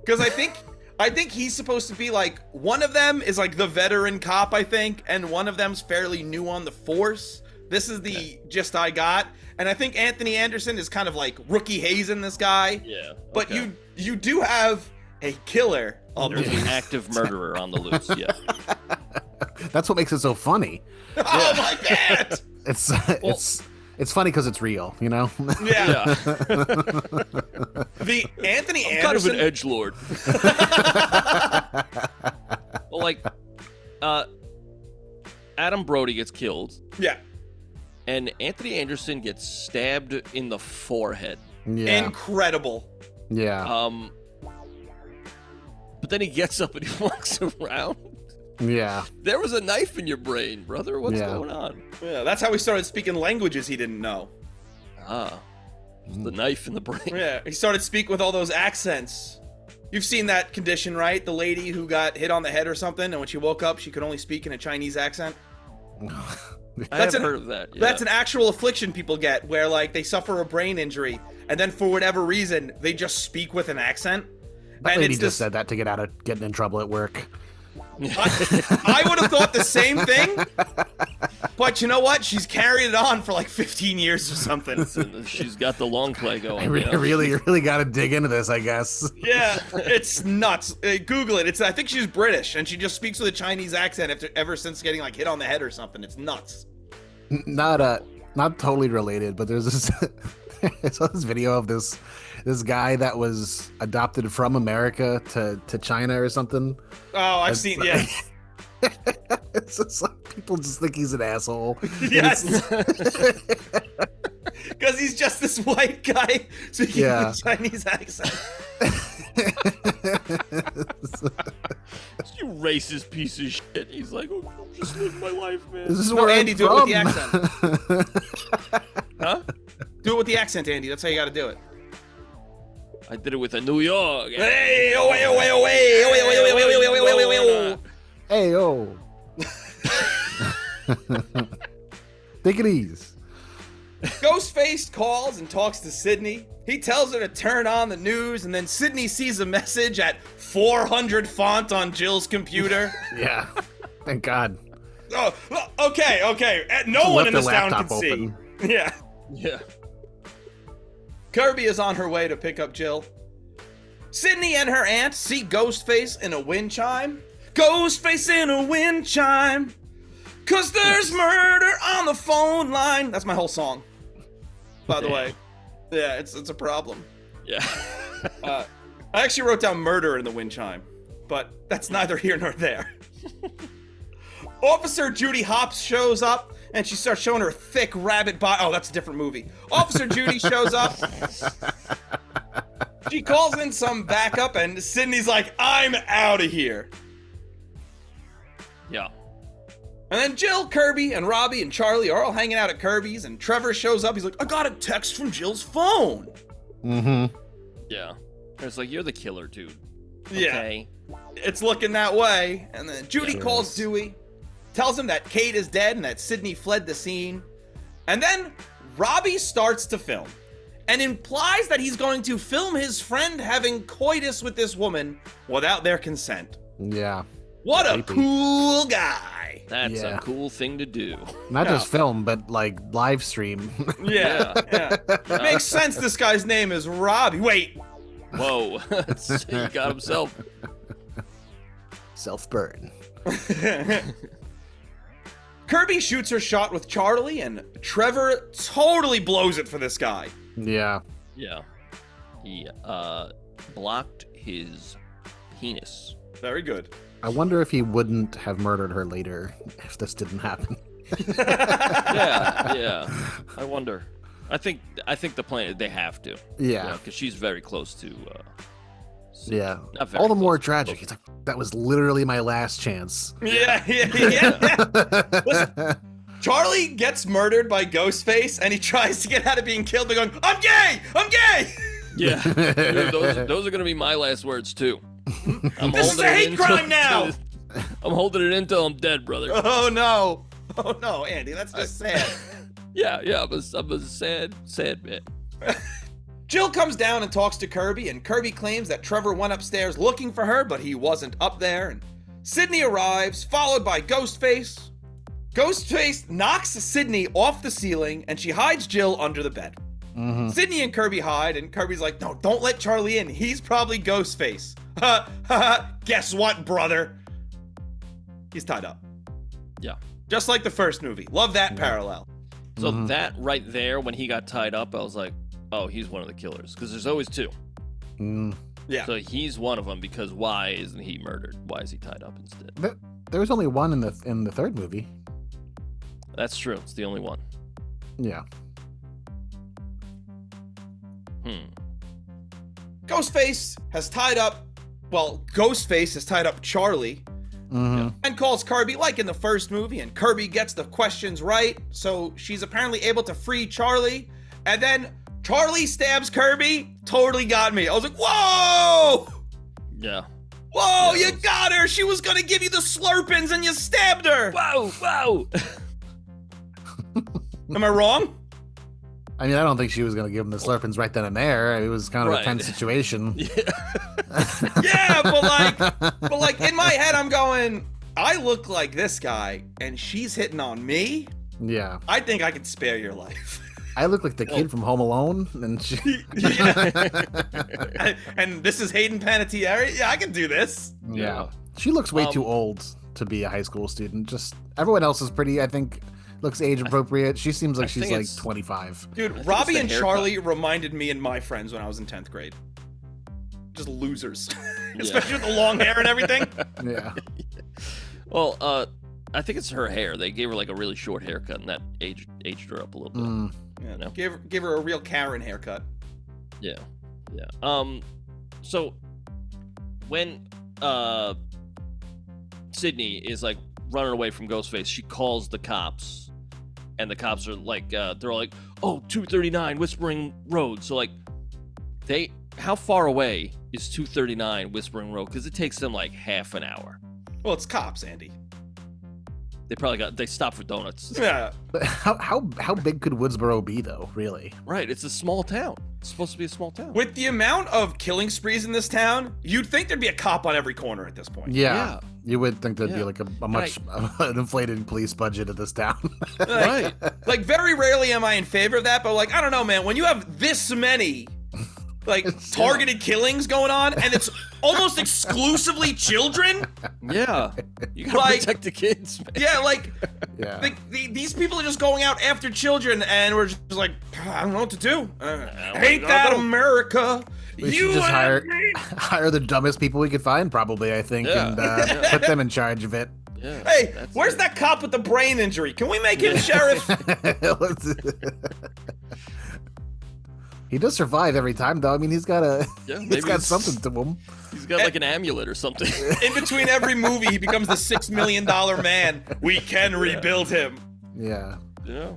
Because I think he's supposed to be like, one of them is like the veteran cop, I think, and one of them's fairly new on the force. This is the gist I got. And I think Anthony Anderson is kind of like rookie hazing this guy. Yeah. But okay. you do have a killer on the There's an loose. active murderer on the loose. Yeah. That's what makes it so funny. Oh my bad! It's funny because it's real, you know. Yeah. Yeah. The Anthony I'm kind of Anderson. an edgelord. Well, like, Adam Brody gets killed, Yeah. and Anthony Anderson gets stabbed in the forehead. Yeah. Incredible. Yeah. But then he gets up and he walks around. Yeah. There was a knife in your brain, brother. What's Yeah. going on? Yeah, that's how he started speaking languages he didn't know. Ah, the knife in the brain. Yeah, he started speaking with all those accents. You've seen that condition, right? The lady who got hit on the head or something, and when she woke up, she could only speak in a Chinese accent. I That's have an- heard of that. Yeah. That's an actual affliction people get, where like they suffer a brain injury, and then for whatever reason, they just speak with an accent. That And lady it's just this- said that to get out of getting in trouble at work. I would have thought the same thing, but you know what? She's carried it on for like 15 years or something. She's got the long play I going. really got to dig into this, I guess. Yeah, it's nuts. Google it. I think she's British, and she just speaks with a Chinese accent ever since getting like hit on the head or something. It's nuts. Not totally related, but there's this I saw this video of this guy that was adopted from America to China or something. Oh, I've seen. Yeah. It's just like people just think he's an asshole. Yes. Because he's just this white guy speaking Yeah. with a Chinese accent. You racist piece of shit. He's like, oh, I'm just living my life, man. This is No, where Andy, I'm do it with the from. accent. Huh? Do it with the accent, Andy. That's how you got to do it. I did it with a New York. Hey, oh, hey, oh, hey, oh, hey, oh, hey, oh, hey, oh, hey, oh, hey, oh, hey, oh, hey, oh. Hey, oh. Take it easy. Ghostface calls and talks to Sidney. He tells her to turn on the news, and then Sidney sees a message at 400 font on Jill's computer. Yeah. Thank God. Oh, okay. No one in Left this her town can laptop see. open. Yeah. Yeah. Kirby is on her way to pick up Jill. Sidney and her aunt see Ghostface in a wind chime. Ghostface in a wind chime. 'Cause there's murder on the phone line. That's my whole song, by the way. Yeah, it's a problem. Yeah. I actually wrote down murder in the wind chime, but that's neither here nor there. Officer Judy Hopps shows up, and she starts showing her thick rabbit body. Oh, that's a different movie. Officer Judy shows up. She calls in some backup, and Sidney's like, I'm out of here. Yeah. And then Jill, Kirby, and Robbie and Charlie are all hanging out at Kirby's, and Trevor shows up. He's like, I got a text from Jill's phone. Mm-hmm. Yeah. It's like, you're the killer, dude. Yeah. Okay. It's looking that way. And then Judy calls Dewey, tells him that Kate is dead and that Sidney fled the scene. And then Robbie starts to film and implies that he's going to film his friend having coitus with this woman without their consent. Yeah. What a cool guy. That's a cool thing to do. Not just film, but like live stream. Yeah. Makes sense this guy's name is Robbie. Wait. Whoa. He got himself. Self-burn. Kirby shoots her shot with Charlie, and Trevor totally blows it for this guy. Yeah. Yeah. He blocked his penis. Very good. I wonder if he wouldn't have murdered her later if this didn't happen. Yeah. I wonder. I think the plan, they have to. Yeah. Because she's very close to. Yeah. Not very All the more close, tragic. He's like, that was literally my last chance. Yeah. Listen, Charlie gets murdered by Ghostface, and he tries to get out of being killed by going, I'm gay! I'm gay! Yeah. Those are going to be my last words, too. This is a hate crime now! I'm holding it in till I'm dead, brother. Oh, no. Oh, no, Andy, that's just sad. Yeah, I'm a sad man. Jill comes down and talks to Kirby, and Kirby claims that Trevor went upstairs looking for her, but he wasn't up there. And Sidney arrives, followed by Ghostface. Ghostface knocks Sidney off the ceiling, and she hides Jill under the bed. Mm-hmm. Sidney and Kirby hide, and Kirby's like, no, don't let Charlie in. He's probably Ghostface. Guess what, brother? He's tied up. Yeah. Just like the first movie. Love that parallel. So that right there, when he got tied up, I was like, oh, he's one of the killers. Because there's always two. Yeah. So he's one of them, because why isn't he murdered? Why is he tied up instead? There was only one in the third movie. That's true. It's the only one. Yeah. Ghostface has tied up Charlie and calls Kirby like in the first movie, and Kirby gets the questions right, so she's apparently able to free Charlie, and then Charlie stabs Kirby. Totally got me. I was like, whoa! Yeah. Whoa, you got her! She was gonna give you the slurpins and you stabbed her! Whoa! Am I wrong? I mean, I don't think she was going to give him the slurpins right then and there. It was kind of a tense situation. Yeah, but like in my head, I'm going, I look like this guy, and she's hitting on me. Yeah. I think I could spare your life. I look like the kid from Home Alone, and she... And this is Hayden Panettiere. Yeah, I can do this. Yeah. She looks way too old to be a high school student. Just everyone else is pretty, I think, looks age appropriate. She seems like she's like 25. Dude, Robbie and Charlie reminded me and my friends when I was in 10th grade. Just losers. Especially with the long hair and everything. Yeah. Well, I think it's her hair. They gave her like a really short haircut, and that aged her up a little bit. Yeah, You know? give her a real Karen haircut. Yeah. So when Sidney is like running away from Ghostface, she calls the cops, and the cops are like, they're all like, "Oh, 239 Whispering Road." So like, how far away is 239 Whispering Road? Because it takes them like half an hour. Well, it's cops, Andy. They stopped for donuts. Yeah. But how big could Woodsboro be, though, really? Right, it's a small town. It's supposed to be a small town. With the amount of killing sprees in this town, you'd think there'd be a cop on every corner at this point. Yeah. You would think there'd be like a much an inflated police budget at this town. Right. Like, very rarely am I in favor of that, but like, I don't know, man. When you have this many like targeted killings going on, and it's almost exclusively children. Yeah, you gotta protect the kids, man. Yeah, like, yeah. These people are just going out after children, and we're just like, I don't know what to do. Ain't that America? We should just hire the dumbest people we could find, probably, I think, and put them in charge of it. Yeah, hey, where's that cop with the brain injury? Can we make him sheriff? He does survive every time, though. I mean, he's got got something to him. He's He's got like an amulet or something. In between every movie, he becomes the $6 million man. We can rebuild him. Yeah. Yeah.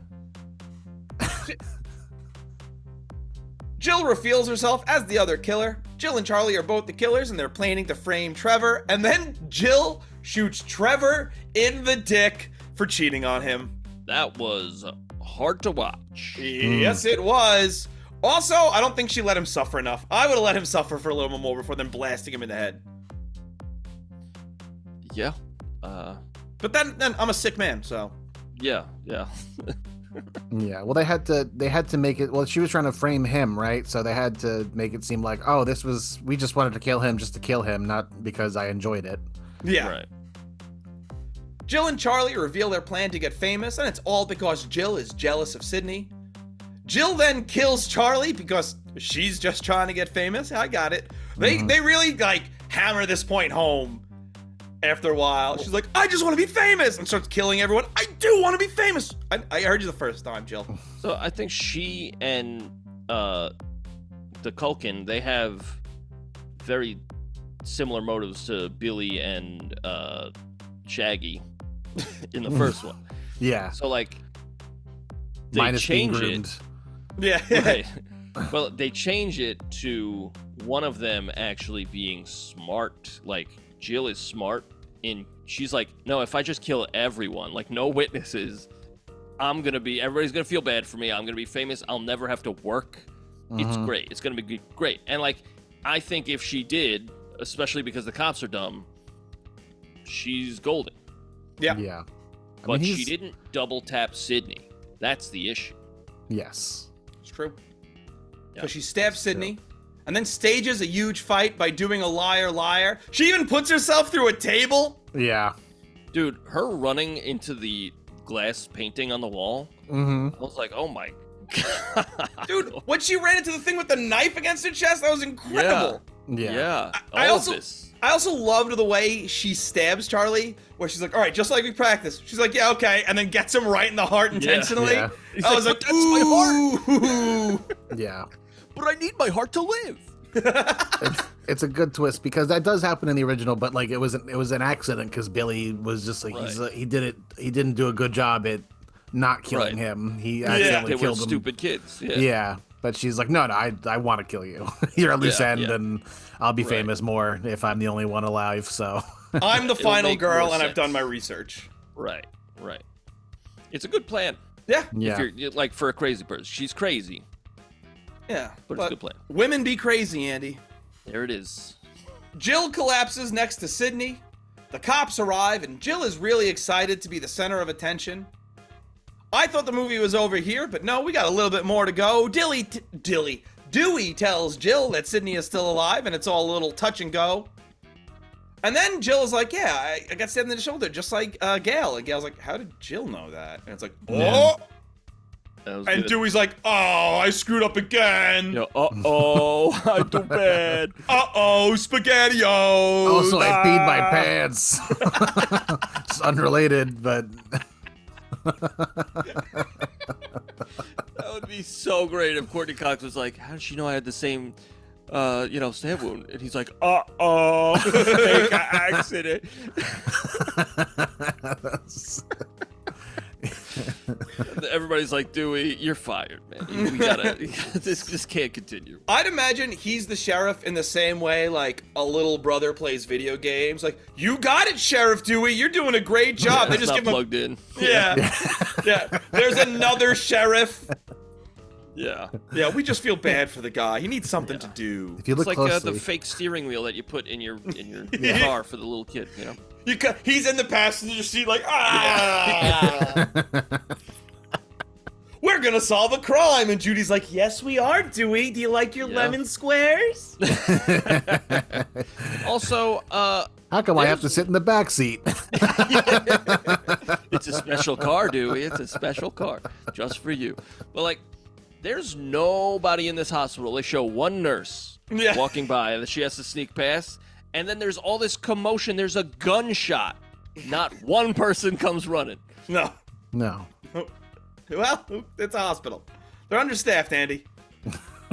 Jill reveals herself as the other killer. Jill and Charlie are both the killers, and they're planning to frame Trevor. And then Jill shoots Trevor in the dick for cheating on him. That was hard to watch. Yes, it was. Also, I don't think she let him suffer enough. I would have let him suffer for a little more before then blasting him in the head. Yeah. But then I'm a sick man, so. Yeah. Yeah. Well, they had to make it. Well, she was trying to frame him, right? So they had to make it seem like, oh, we just wanted to kill him just to kill him, not because I enjoyed it. Yeah. Right. Jill and Charlie reveal their plan to get famous, and it's all because Jill is jealous of Sidney. Jill then kills Charlie because she's just trying to get famous. I got it. They really like hammer this point home after a while. She's like, I just want to be famous, and starts killing everyone. I do want to be famous. I heard you the first time, Jill. So I think she and the Culkin, they have very similar motives to Billy and Shaggy in the first one. Yeah. So like they Minus being change groomed. it. Yeah. Right. Well, they change it to one of them actually being smart. Like Jill is smart, and she's like, no, if I just kill everyone, like no witnesses, everybody's gonna feel bad for me. I'm gonna be famous. I'll never have to work. It's great. It's gonna be great. And like, I think if she did, especially because the cops are dumb, she's golden. Yeah. Yeah. But she didn't double tap Sidney. That's the issue. Yes. It's true. Yeah. So she stabs Sidney and then stages a huge fight by doing a liar, liar. She even puts herself through a table. Yeah. Dude, her running into the glass painting on the wall, I was like, oh my god. Dude, when she ran into the thing with the knife against her chest, that was incredible. Yeah. I also loved the way she stabs Charlie, where she's like, all right, just like we practiced. She's like, yeah, okay, and then gets him right in the heart intentionally. Yeah. I was like, that's my heart. Yeah. But I need my heart to live. It's a good twist because that does happen in the original, but like it was an accident because Billy was just like he didn't do a good job at not killing him. He accidentally they killed were him. Stupid kids. Yeah. But she's like, no, I want to kill you. You're a loose end, and I'll be famous more if I'm the only one alive. So I'm the final make girl, more and I've sense. done my research. Right. It's a good plan. Yeah. yeah. If you're like for a crazy person. She's crazy, Yeah. but it's a good plan. Women be crazy, Andy. There it is. Jill collapses next to Sidney. The cops arrive, and Jill is really excited to be the center of attention. I thought the movie was over here, but no, we got a little bit more to go. Dewey tells Jill that Sidney is still alive, and it's all a little touch and go. And then Jill is like, yeah, I got stabbed in the shoulder, just like Gale. And Gale's like, how did Jill know that? And it's like, oh! That was And good. Dewey's like, oh, I screwed up again. Yeah, I do bad. Uh-oh, SpaghettiOs. Also, I peed my pants. It's unrelated, but That would be so great if Courteney Cox was like, how did she know I had the same, stab wound? And he's like, fake accident. Everybody's like, Dewey, you're fired, man. We gotta, this can't continue. I'd imagine he's the sheriff in the same way like a little brother plays video games. Like, you got it, Sheriff Dewey. You're doing a great job. They just not give him plugged in. Yeah. There's another sheriff. Yeah. Yeah, we just feel bad for the guy. He needs something to do. if you It's look like closely, the fake steering wheel that you put in your car for the little kid, you know? He's in the passenger seat like, ah! We're gonna solve a crime. And Judy's like, yes, we are, Dewey. Do you like your lemon squares? Also, how come I have to sit in the back seat? it's a special car, Dewey. It's a special car just for you. But like, there's nobody in this hospital. They show one nurse walking by that she has to sneak past, and then there's all this commotion. There's a gunshot. Not one person comes running. No. Well, it's a hospital. They're understaffed, Andy.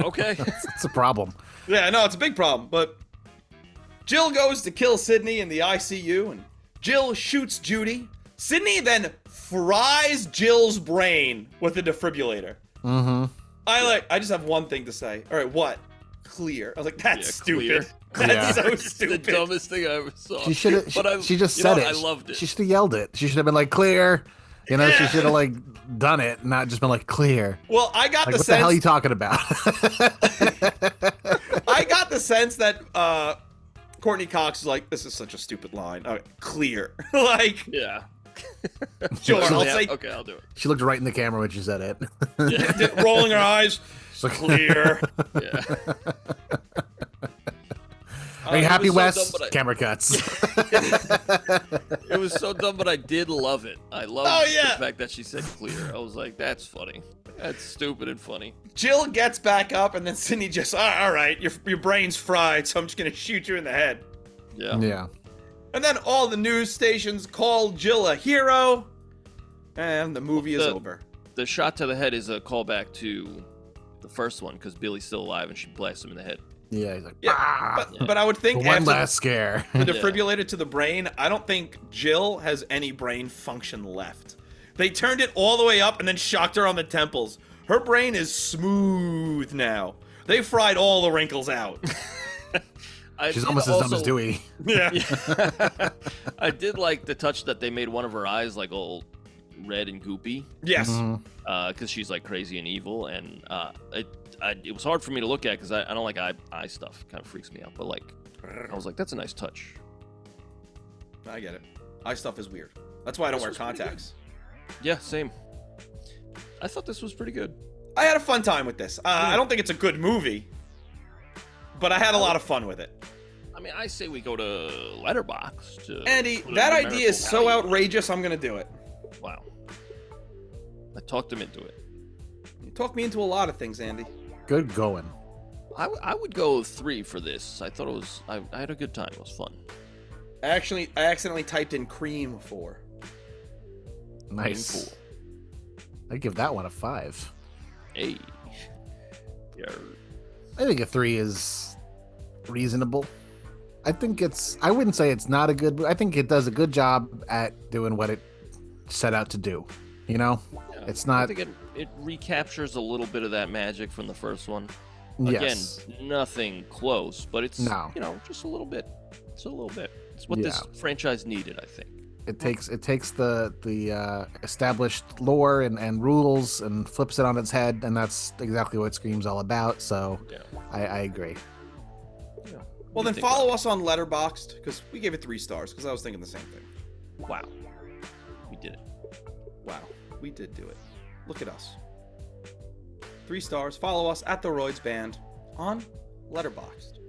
Okay. It's a problem. Yeah, no, it's a big problem, but Jill goes to kill Sidney in the ICU, and Jill shoots Judy. Sidney then fries Jill's brain with a defibrillator. Mm-hmm. I just have one thing to say. All right, what? Clear. I was like, that's stupid. Clear. That's so It's stupid. the dumbest thing I ever saw. She should have. She just said it. I loved it. She should have yelled it. She should have been like, clear. You know, she should have like done it, not just been like, clear. Well, I got Like, the what sense. the hell are you talking about? I got the sense that Courteney Cox is like, this is such a stupid line. All right, clear. Like, Yeah. sure, I'll Yeah, say okay, I'll do it. She looked right in the camera when she said it. Yeah. rolling her eyes. She's like, Clear. Yeah. Are you It happy, was so Wes? dumb, but Camera cuts. It was so dumb, but I did love it. I loved the fact that she said clear. I was like, that's funny. That's stupid and funny. Jill gets back up, and then Sidney just, all right, your brain's fried, so I'm just going to shoot you in the head. Yeah. Yeah. And then all the news stations call Jill a hero, and the movie is over. The shot to the head is a callback to the first one, because Billy's still alive and she blasts him in the head. Yeah, he's like, Yeah, but I would think one after last scare. the defibrillator to the brain, I don't think Jill has any brain function left. They turned it all the way up and then shocked her on the temples. Her brain is smooth now. They fried all the wrinkles out. She's almost as dumb as Dewey. Yeah. I did like the touch that they made one of her eyes like all red and goopy, Yes. because she's like crazy and evil, and it was hard for me to look at because I don't like eye stuff. Kind of freaks me out, but like I was like, that's a nice touch. I get it. Eye stuff is weird. That's why I don't wear contacts. Yeah, same. I thought this was pretty good. I had a fun time with this. I don't think it's a good movie, but I had a lot of fun with it. I mean, I say we go to Letterboxd. To Andy, put a that numerical idea is so value. outrageous, I'm going to do it. Wow. I talked him into it. You talked me into a lot of things, Andy. Good going. I would go 3 for this. I thought it was. I had a good time. It was fun. I accidentally typed in cream 4. Nice. I'd give that one a 5. Hey. Yeah. I think a 3 is reasonable. I wouldn't say it's not a good, I think it does a good job at doing what it set out to do. You know? Yeah. It's not. I think it recaptures a little bit of that magic from the first one. Yes. Again, nothing close, but it's No. just a little bit. It's a little bit. It's what Yeah. this franchise needed, I think. It takes the established lore and rules and flips it on its head, and that's exactly what Scream's all about. So Yeah. I agree. Yeah. Well, then follow us on Letterboxd, because we gave it 3 stars, because I was thinking the same thing. Wow. We did it. Wow, we did do it. Look at us. 3 stars. Follow us at TheRoydsBand on Letterboxd.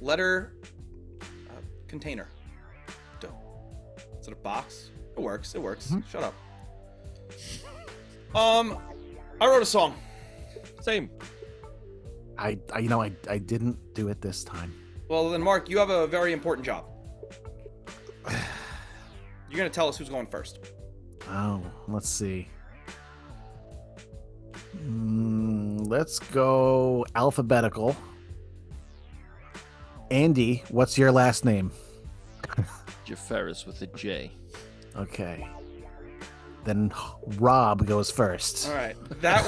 Letter container. Dope. Is it a box? It works. It works. Mm-hmm. Shut up. I wrote a song. Same. I didn't do it this time. Well, then, Mark, you have a very important job. You're gonna tell us who's going first. Oh, let's see. Let's go alphabetical. Andy, what's your last name? Jafaris with a J. Okay. Then Rob goes first. All right. That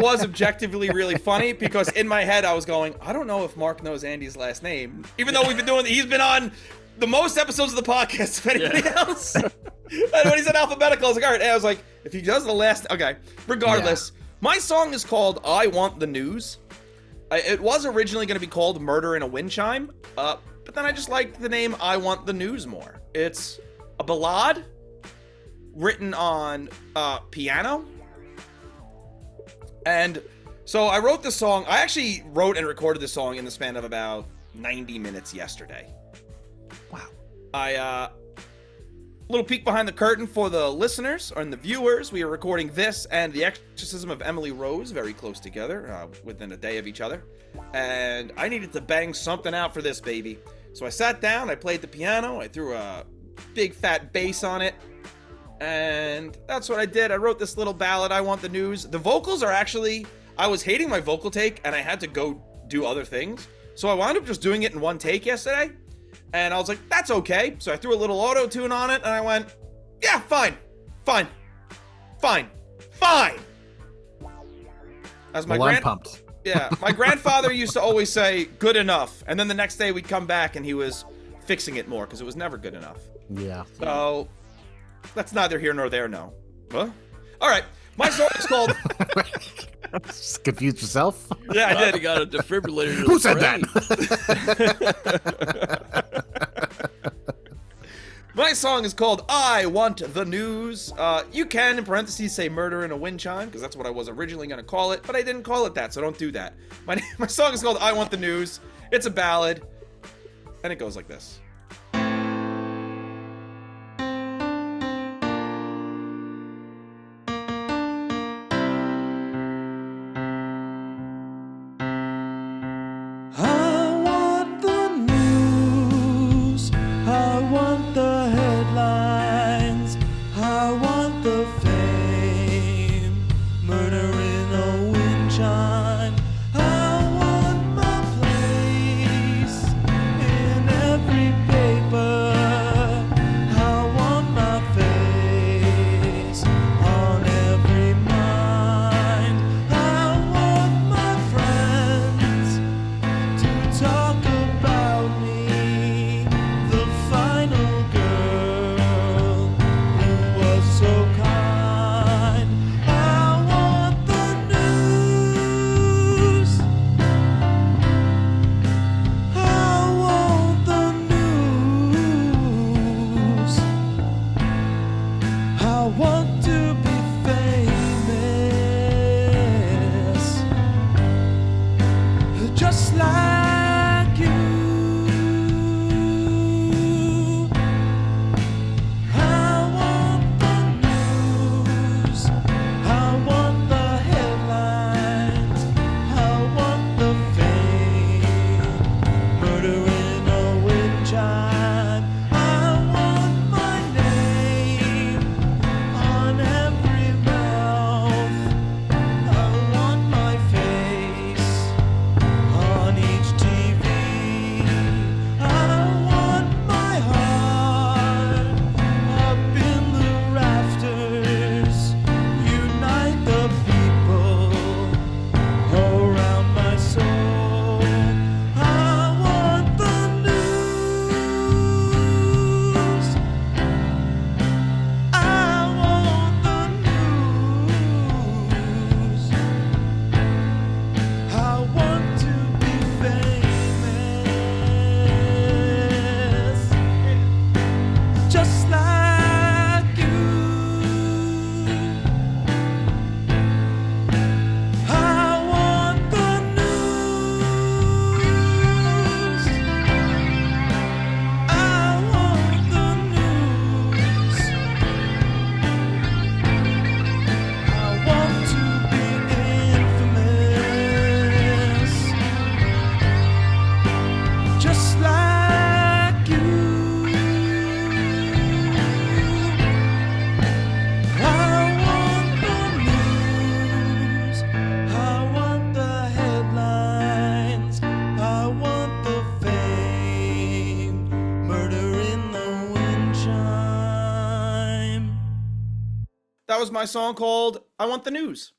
was objectively really funny, because in my head I was going, I don't know if Mark knows Andy's last name, even though he's been on the most episodes of the podcast of anybody else. And when he said alphabetical, I was like, all right. And I was like, if he does the last, okay. Regardless, my song is called "I Want the News." It was originally going to be called "Murder in a Wind Chime," but then I just liked the name "I Want the News" more. It's a ballad written on piano. And so I wrote this song. I actually wrote and recorded this song in the span of about 90 minutes yesterday. Wow. Little peek behind the curtain for the listeners and the viewers. We are recording this and The Exorcism of Emily Rose very close together, within a day of each other. And I needed to bang something out for this baby. So I sat down, I played the piano, I threw a big fat bass on it. And that's what I did. I wrote this little ballad, "I Want the News." The vocals are actually, I was hating my vocal take and I had to go do other things. So I wound up just doing it in one take yesterday. And I was like, that's okay. So I threw a little auto-tune on it, and I went, yeah, fine. As my I'm pumped. Yeah, my grandfather used to always say, good enough. And then the next day we'd come back, and he was fixing it more, because it was never good enough. Yeah. So, that's neither here nor there, no. Huh? All right, my song is called... Just confused yourself? Yeah, I did. You got a defibrillator. Who said that? My song is called I Want the News. You can, in parentheses, say murder in a wind chime, because that's what I was originally going to call it, but I didn't call it that, so don't do that. My song is called I Want the News. It's a ballad, and it goes like this. That was my song called I Want the News.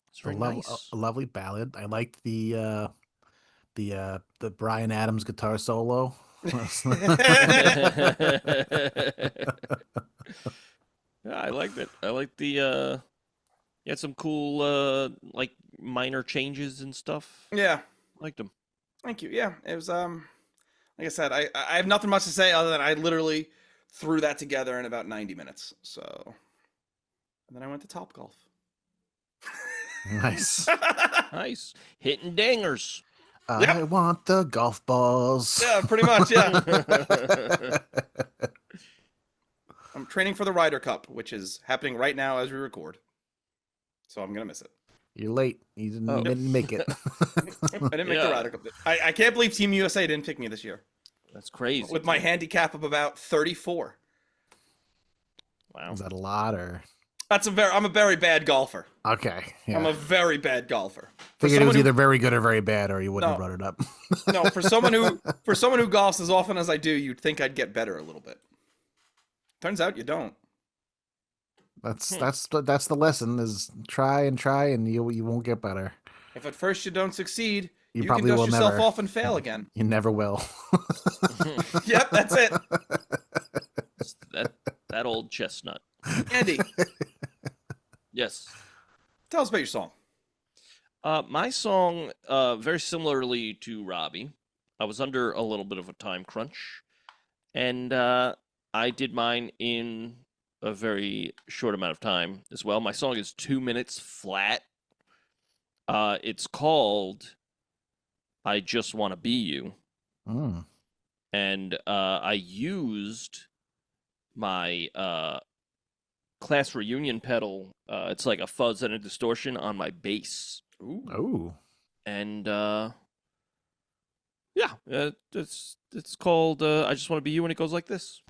It's very nice. A lovely ballad. I liked the Bryan Adams guitar solo. Yeah, I liked it. I liked the you had some cool like minor changes and stuff. Yeah. Liked them. Thank you. Yeah, it was like I said, I have nothing much to say other than I literally threw that together in about 90 minutes. So, and then I went to Topgolf. Nice. Nice. Hitting dingers. I want the golf balls. Yeah, pretty much, yeah. I'm training for the Ryder Cup, which is happening right now as we record. So I'm going to miss it. You're late. You didn't make it. I didn't make the Ryder Cup. I can't believe Team USA didn't pick me this year. That's crazy. With my handicap of about 34. Wow. Is that a lot or? I'm a very bad golfer. Okay. Yeah. I'm a very bad golfer. Figured it was either very good or very bad, or you wouldn't have No. brought it up. No, for someone who golfs as often as I do, you'd think I'd get better a little bit. Turns out you don't. That's the lesson: is try and you won't get better. If at first you don't succeed, You you can probably dust will yourself never. off and fail again. You never will. Yep, that's it. that old chestnut. Andy, Yes. tell us about your song. My song, very similarly to Robbie, I was under a little bit of a time crunch, and I did mine in a very short amount of time as well. My song is 2 minutes flat. It's called I Just Want to Be You. Mm. And I used my class reunion pedal. It's like a fuzz and a distortion on my bass. Ooh. Oh. And yeah, it's called I Just Want to Be You, and it goes like this.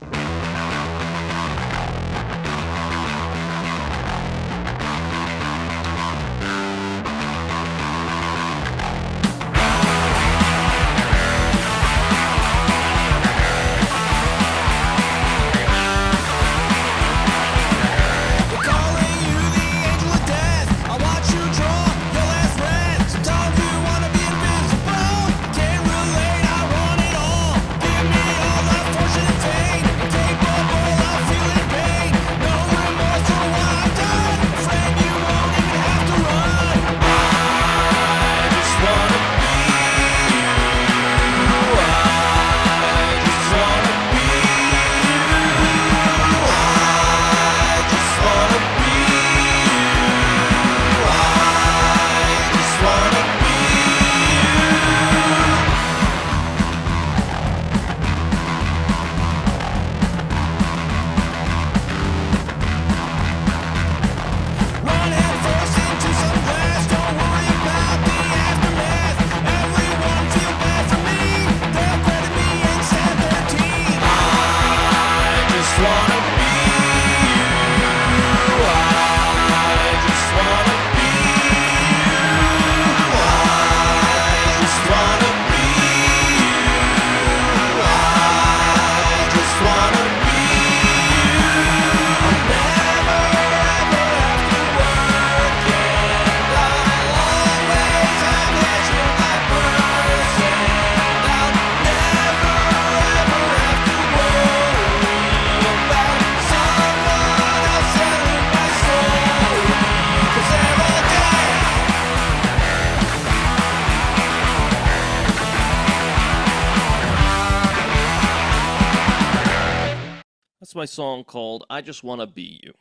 That's my song called I Just Want to Be You.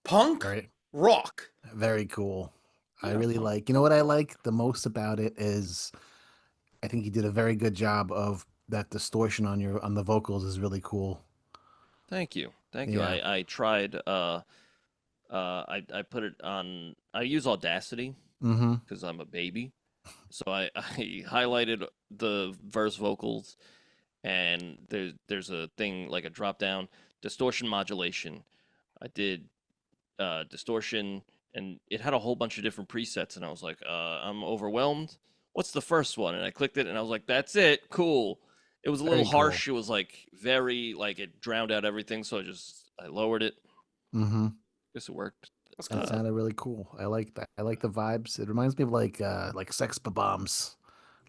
Punk Right. rock. Very cool. I Yeah. really like. You know what I like the most about it is, I think you did a very good job of that distortion on the vocals is really cool. Thank you. Thank you. Yeah. I tried I put it on I use Audacity Mm-hmm. because I'm a baby. So I highlighted the verse vocals, and there's a thing like a drop down distortion modulation. I did distortion, and it had a whole bunch of different presets, and I was like, I'm overwhelmed. What's the first one? And I clicked it, and I was like, that's it. Cool. It was a little Very cool. harsh. It was like very like it drowned out everything, so I lowered it. Mm-hmm. Guess it worked. That's That cool. sounded really cool. I like that. I like the vibes. It reminds me of like Sex Bombs,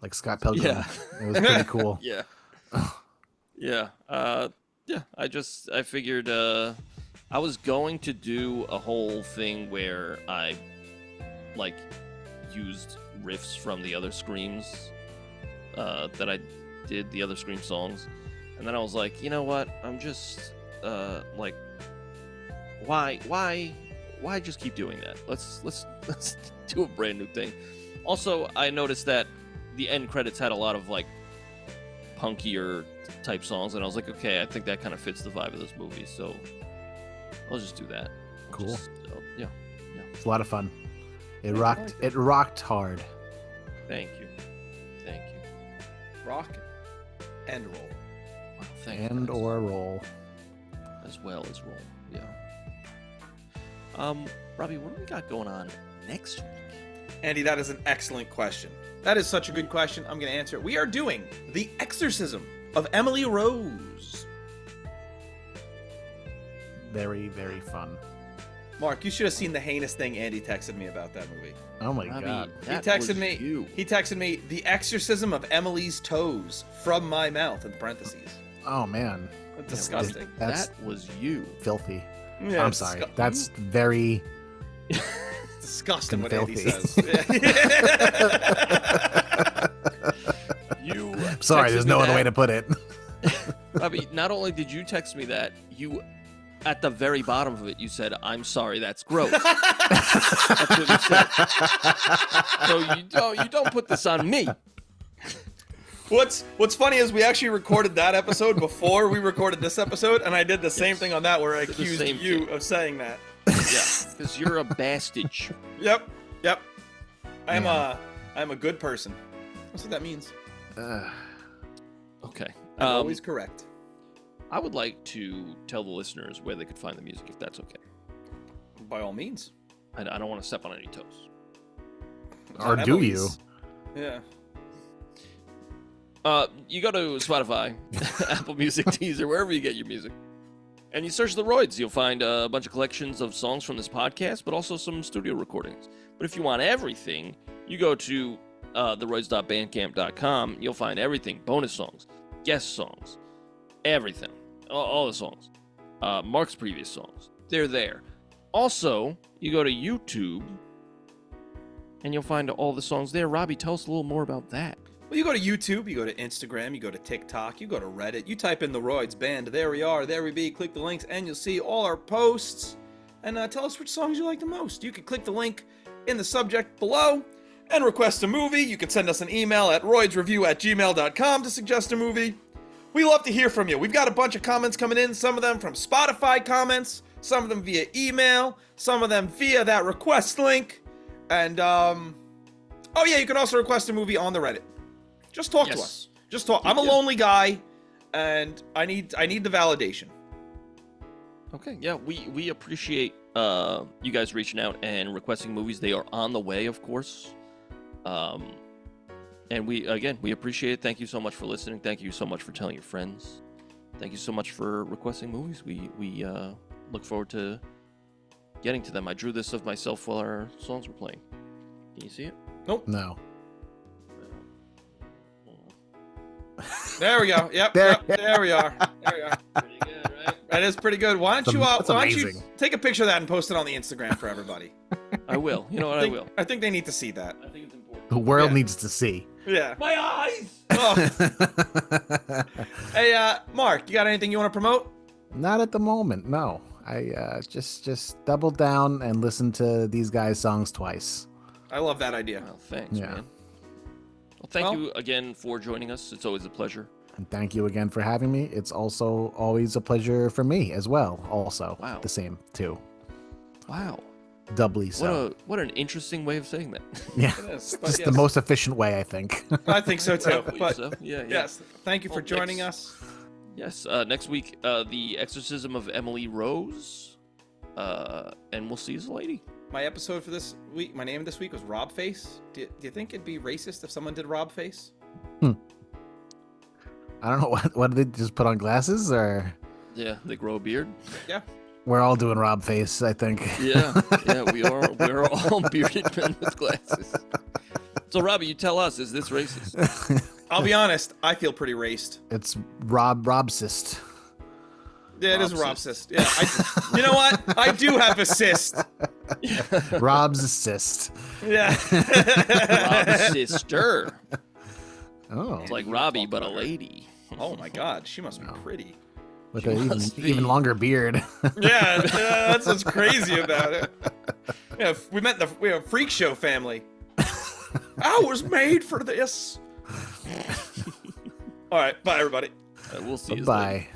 like Scott Pilgrim. Yeah. It was pretty cool. Yeah. Yeah. Yeah. I figured I was going to do a whole thing where I like used riffs from the other Screams that I did, the other Scream songs, and then I was like, you know what? I'm just like, why just keep doing that? Let's do a brand new thing. Also, I noticed that the end credits had a lot of like punkier type songs, and I was like, okay, I think that kind of fits the vibe of this movie, so I'll just do that. Cool. Yeah. It's a lot of fun. It I rocked. like It rocked hard. Thank you. Rock and roll. Wow, thank you, And guys. or roll. As well as roll. Yeah. Robbie, what do we got going on next week? Andy, that is an excellent question. That is such a good question. I'm going to answer it. We are doing The Exorcism of Emily Rose. Very, very fun. Mark, you should have seen the heinous thing Andy texted me about that movie. Oh my Robbie, god. He texted me, The Exorcism of Emily's Toes from my mouth, in parentheses. Oh man. Disgusting. That's That was you. filthy. Yeah, I'm sorry. That's very disgusting what Andy filthy. says. You. sorry, texted there's me no other that. way to put it. Robbie, not only did you text me that, you, at the very bottom of it, you said, "I'm sorry, that's gross." That's what you said. So you don't put this on me. What's funny is we actually recorded that episode before we recorded this episode, and I did the same thing on that where I accused same you thing. of saying that. Yeah, because you're a bastard. Yep. I'm Yeah. a good person. That's what that means. Okay. I'm always correct. I would like to tell the listeners where they could find the music, if that's okay. By all means. I don't want to step on any toes. Or do you? Emily's. Yeah. You go to Spotify, Apple Music, Deezer, wherever you get your music, and you search The Royds. You'll find a bunch of collections of songs from this podcast, but also some studio recordings. But if you want everything, you go to TheRoyds.bandcamp.com. You'll find everything: bonus songs, guest songs, everything, all the songs, Mark's previous songs. They're there. Also, you go to YouTube, and you'll find all the songs there. Robbie, tell us a little more about that. Well, you go to YouTube, you go to Instagram, you go to TikTok, you go to Reddit, you type in The Royds Band, there we are, there we be, click the links, and you'll see all our posts, and tell us which songs you like the most. You can click the link in the subject below, and request a movie. You can send us an email at roydsreview@gmail.com to suggest a movie. We love to hear from you. We've got a bunch of comments coming in, some of them from Spotify comments, some of them via email, some of them via that request link, and, oh yeah, you can also request a movie on the Reddit. Just talk to us. Just talk. I'm a lonely guy, and I need the validation. Okay, yeah, we appreciate you guys reaching out and requesting movies. They are on the way, of course. And we appreciate it. Thank you so much for listening. Thank you so much for telling your friends. Thank you so much for requesting movies. We look forward to getting to them. I drew this of myself while our songs were playing. Can you see it? Nope. No. There we go. Yep. There we are. There we are. Pretty good, right? That is pretty good. Why don't That's you amazing. take a picture of that and post it on the Instagram for everybody? I will. You know what? I will. I think they need to see that. I think it's important. The world Yeah. needs to see. Yeah. My eyes! Oh. Hey, Mark, you got anything you want to promote? Not at the moment, no. I just double down and listen to these guys' songs twice. I love that idea. Well, thanks, Yeah. man. Well, thank you again for joining us. It's always a pleasure. And thank you again for having me. It's also always a pleasure for me as well. Also, Wow. the same too. Wow. Doubly so. What an interesting way of saying that. Yeah, It is, but just yes. the most efficient way, I think. I think so too. I believe But so. Yeah. yes, thank you for Well, joining next- us. Yes. Next week, The Exorcism of Emily Rose. And we'll see you as a lady. My episode for this week, my name this week was Rob Face. Do you think it'd be racist if someone did Rob Face? I don't know what did they just put on glasses, or Yeah, they grow a beard. Yeah. we're all doing Rob face, I think. Yeah, we're all bearded men with glasses. So, Robbie, you tell us, is this racist? I'll be honest, I feel pretty racist. It's Robsist. Yeah, it is Rob Rob cyst. Yeah, you know what? I do have a cyst. Rob's assist. Yeah. Rob's sister. Oh, It's like Robbie, but a lady. Oh my God, she must be pretty. with She an must be. even longer beard. Yeah, that's what's crazy about it. Yeah, we have a freak show family. I was made for this. All right, bye everybody. We'll see you later. Bye.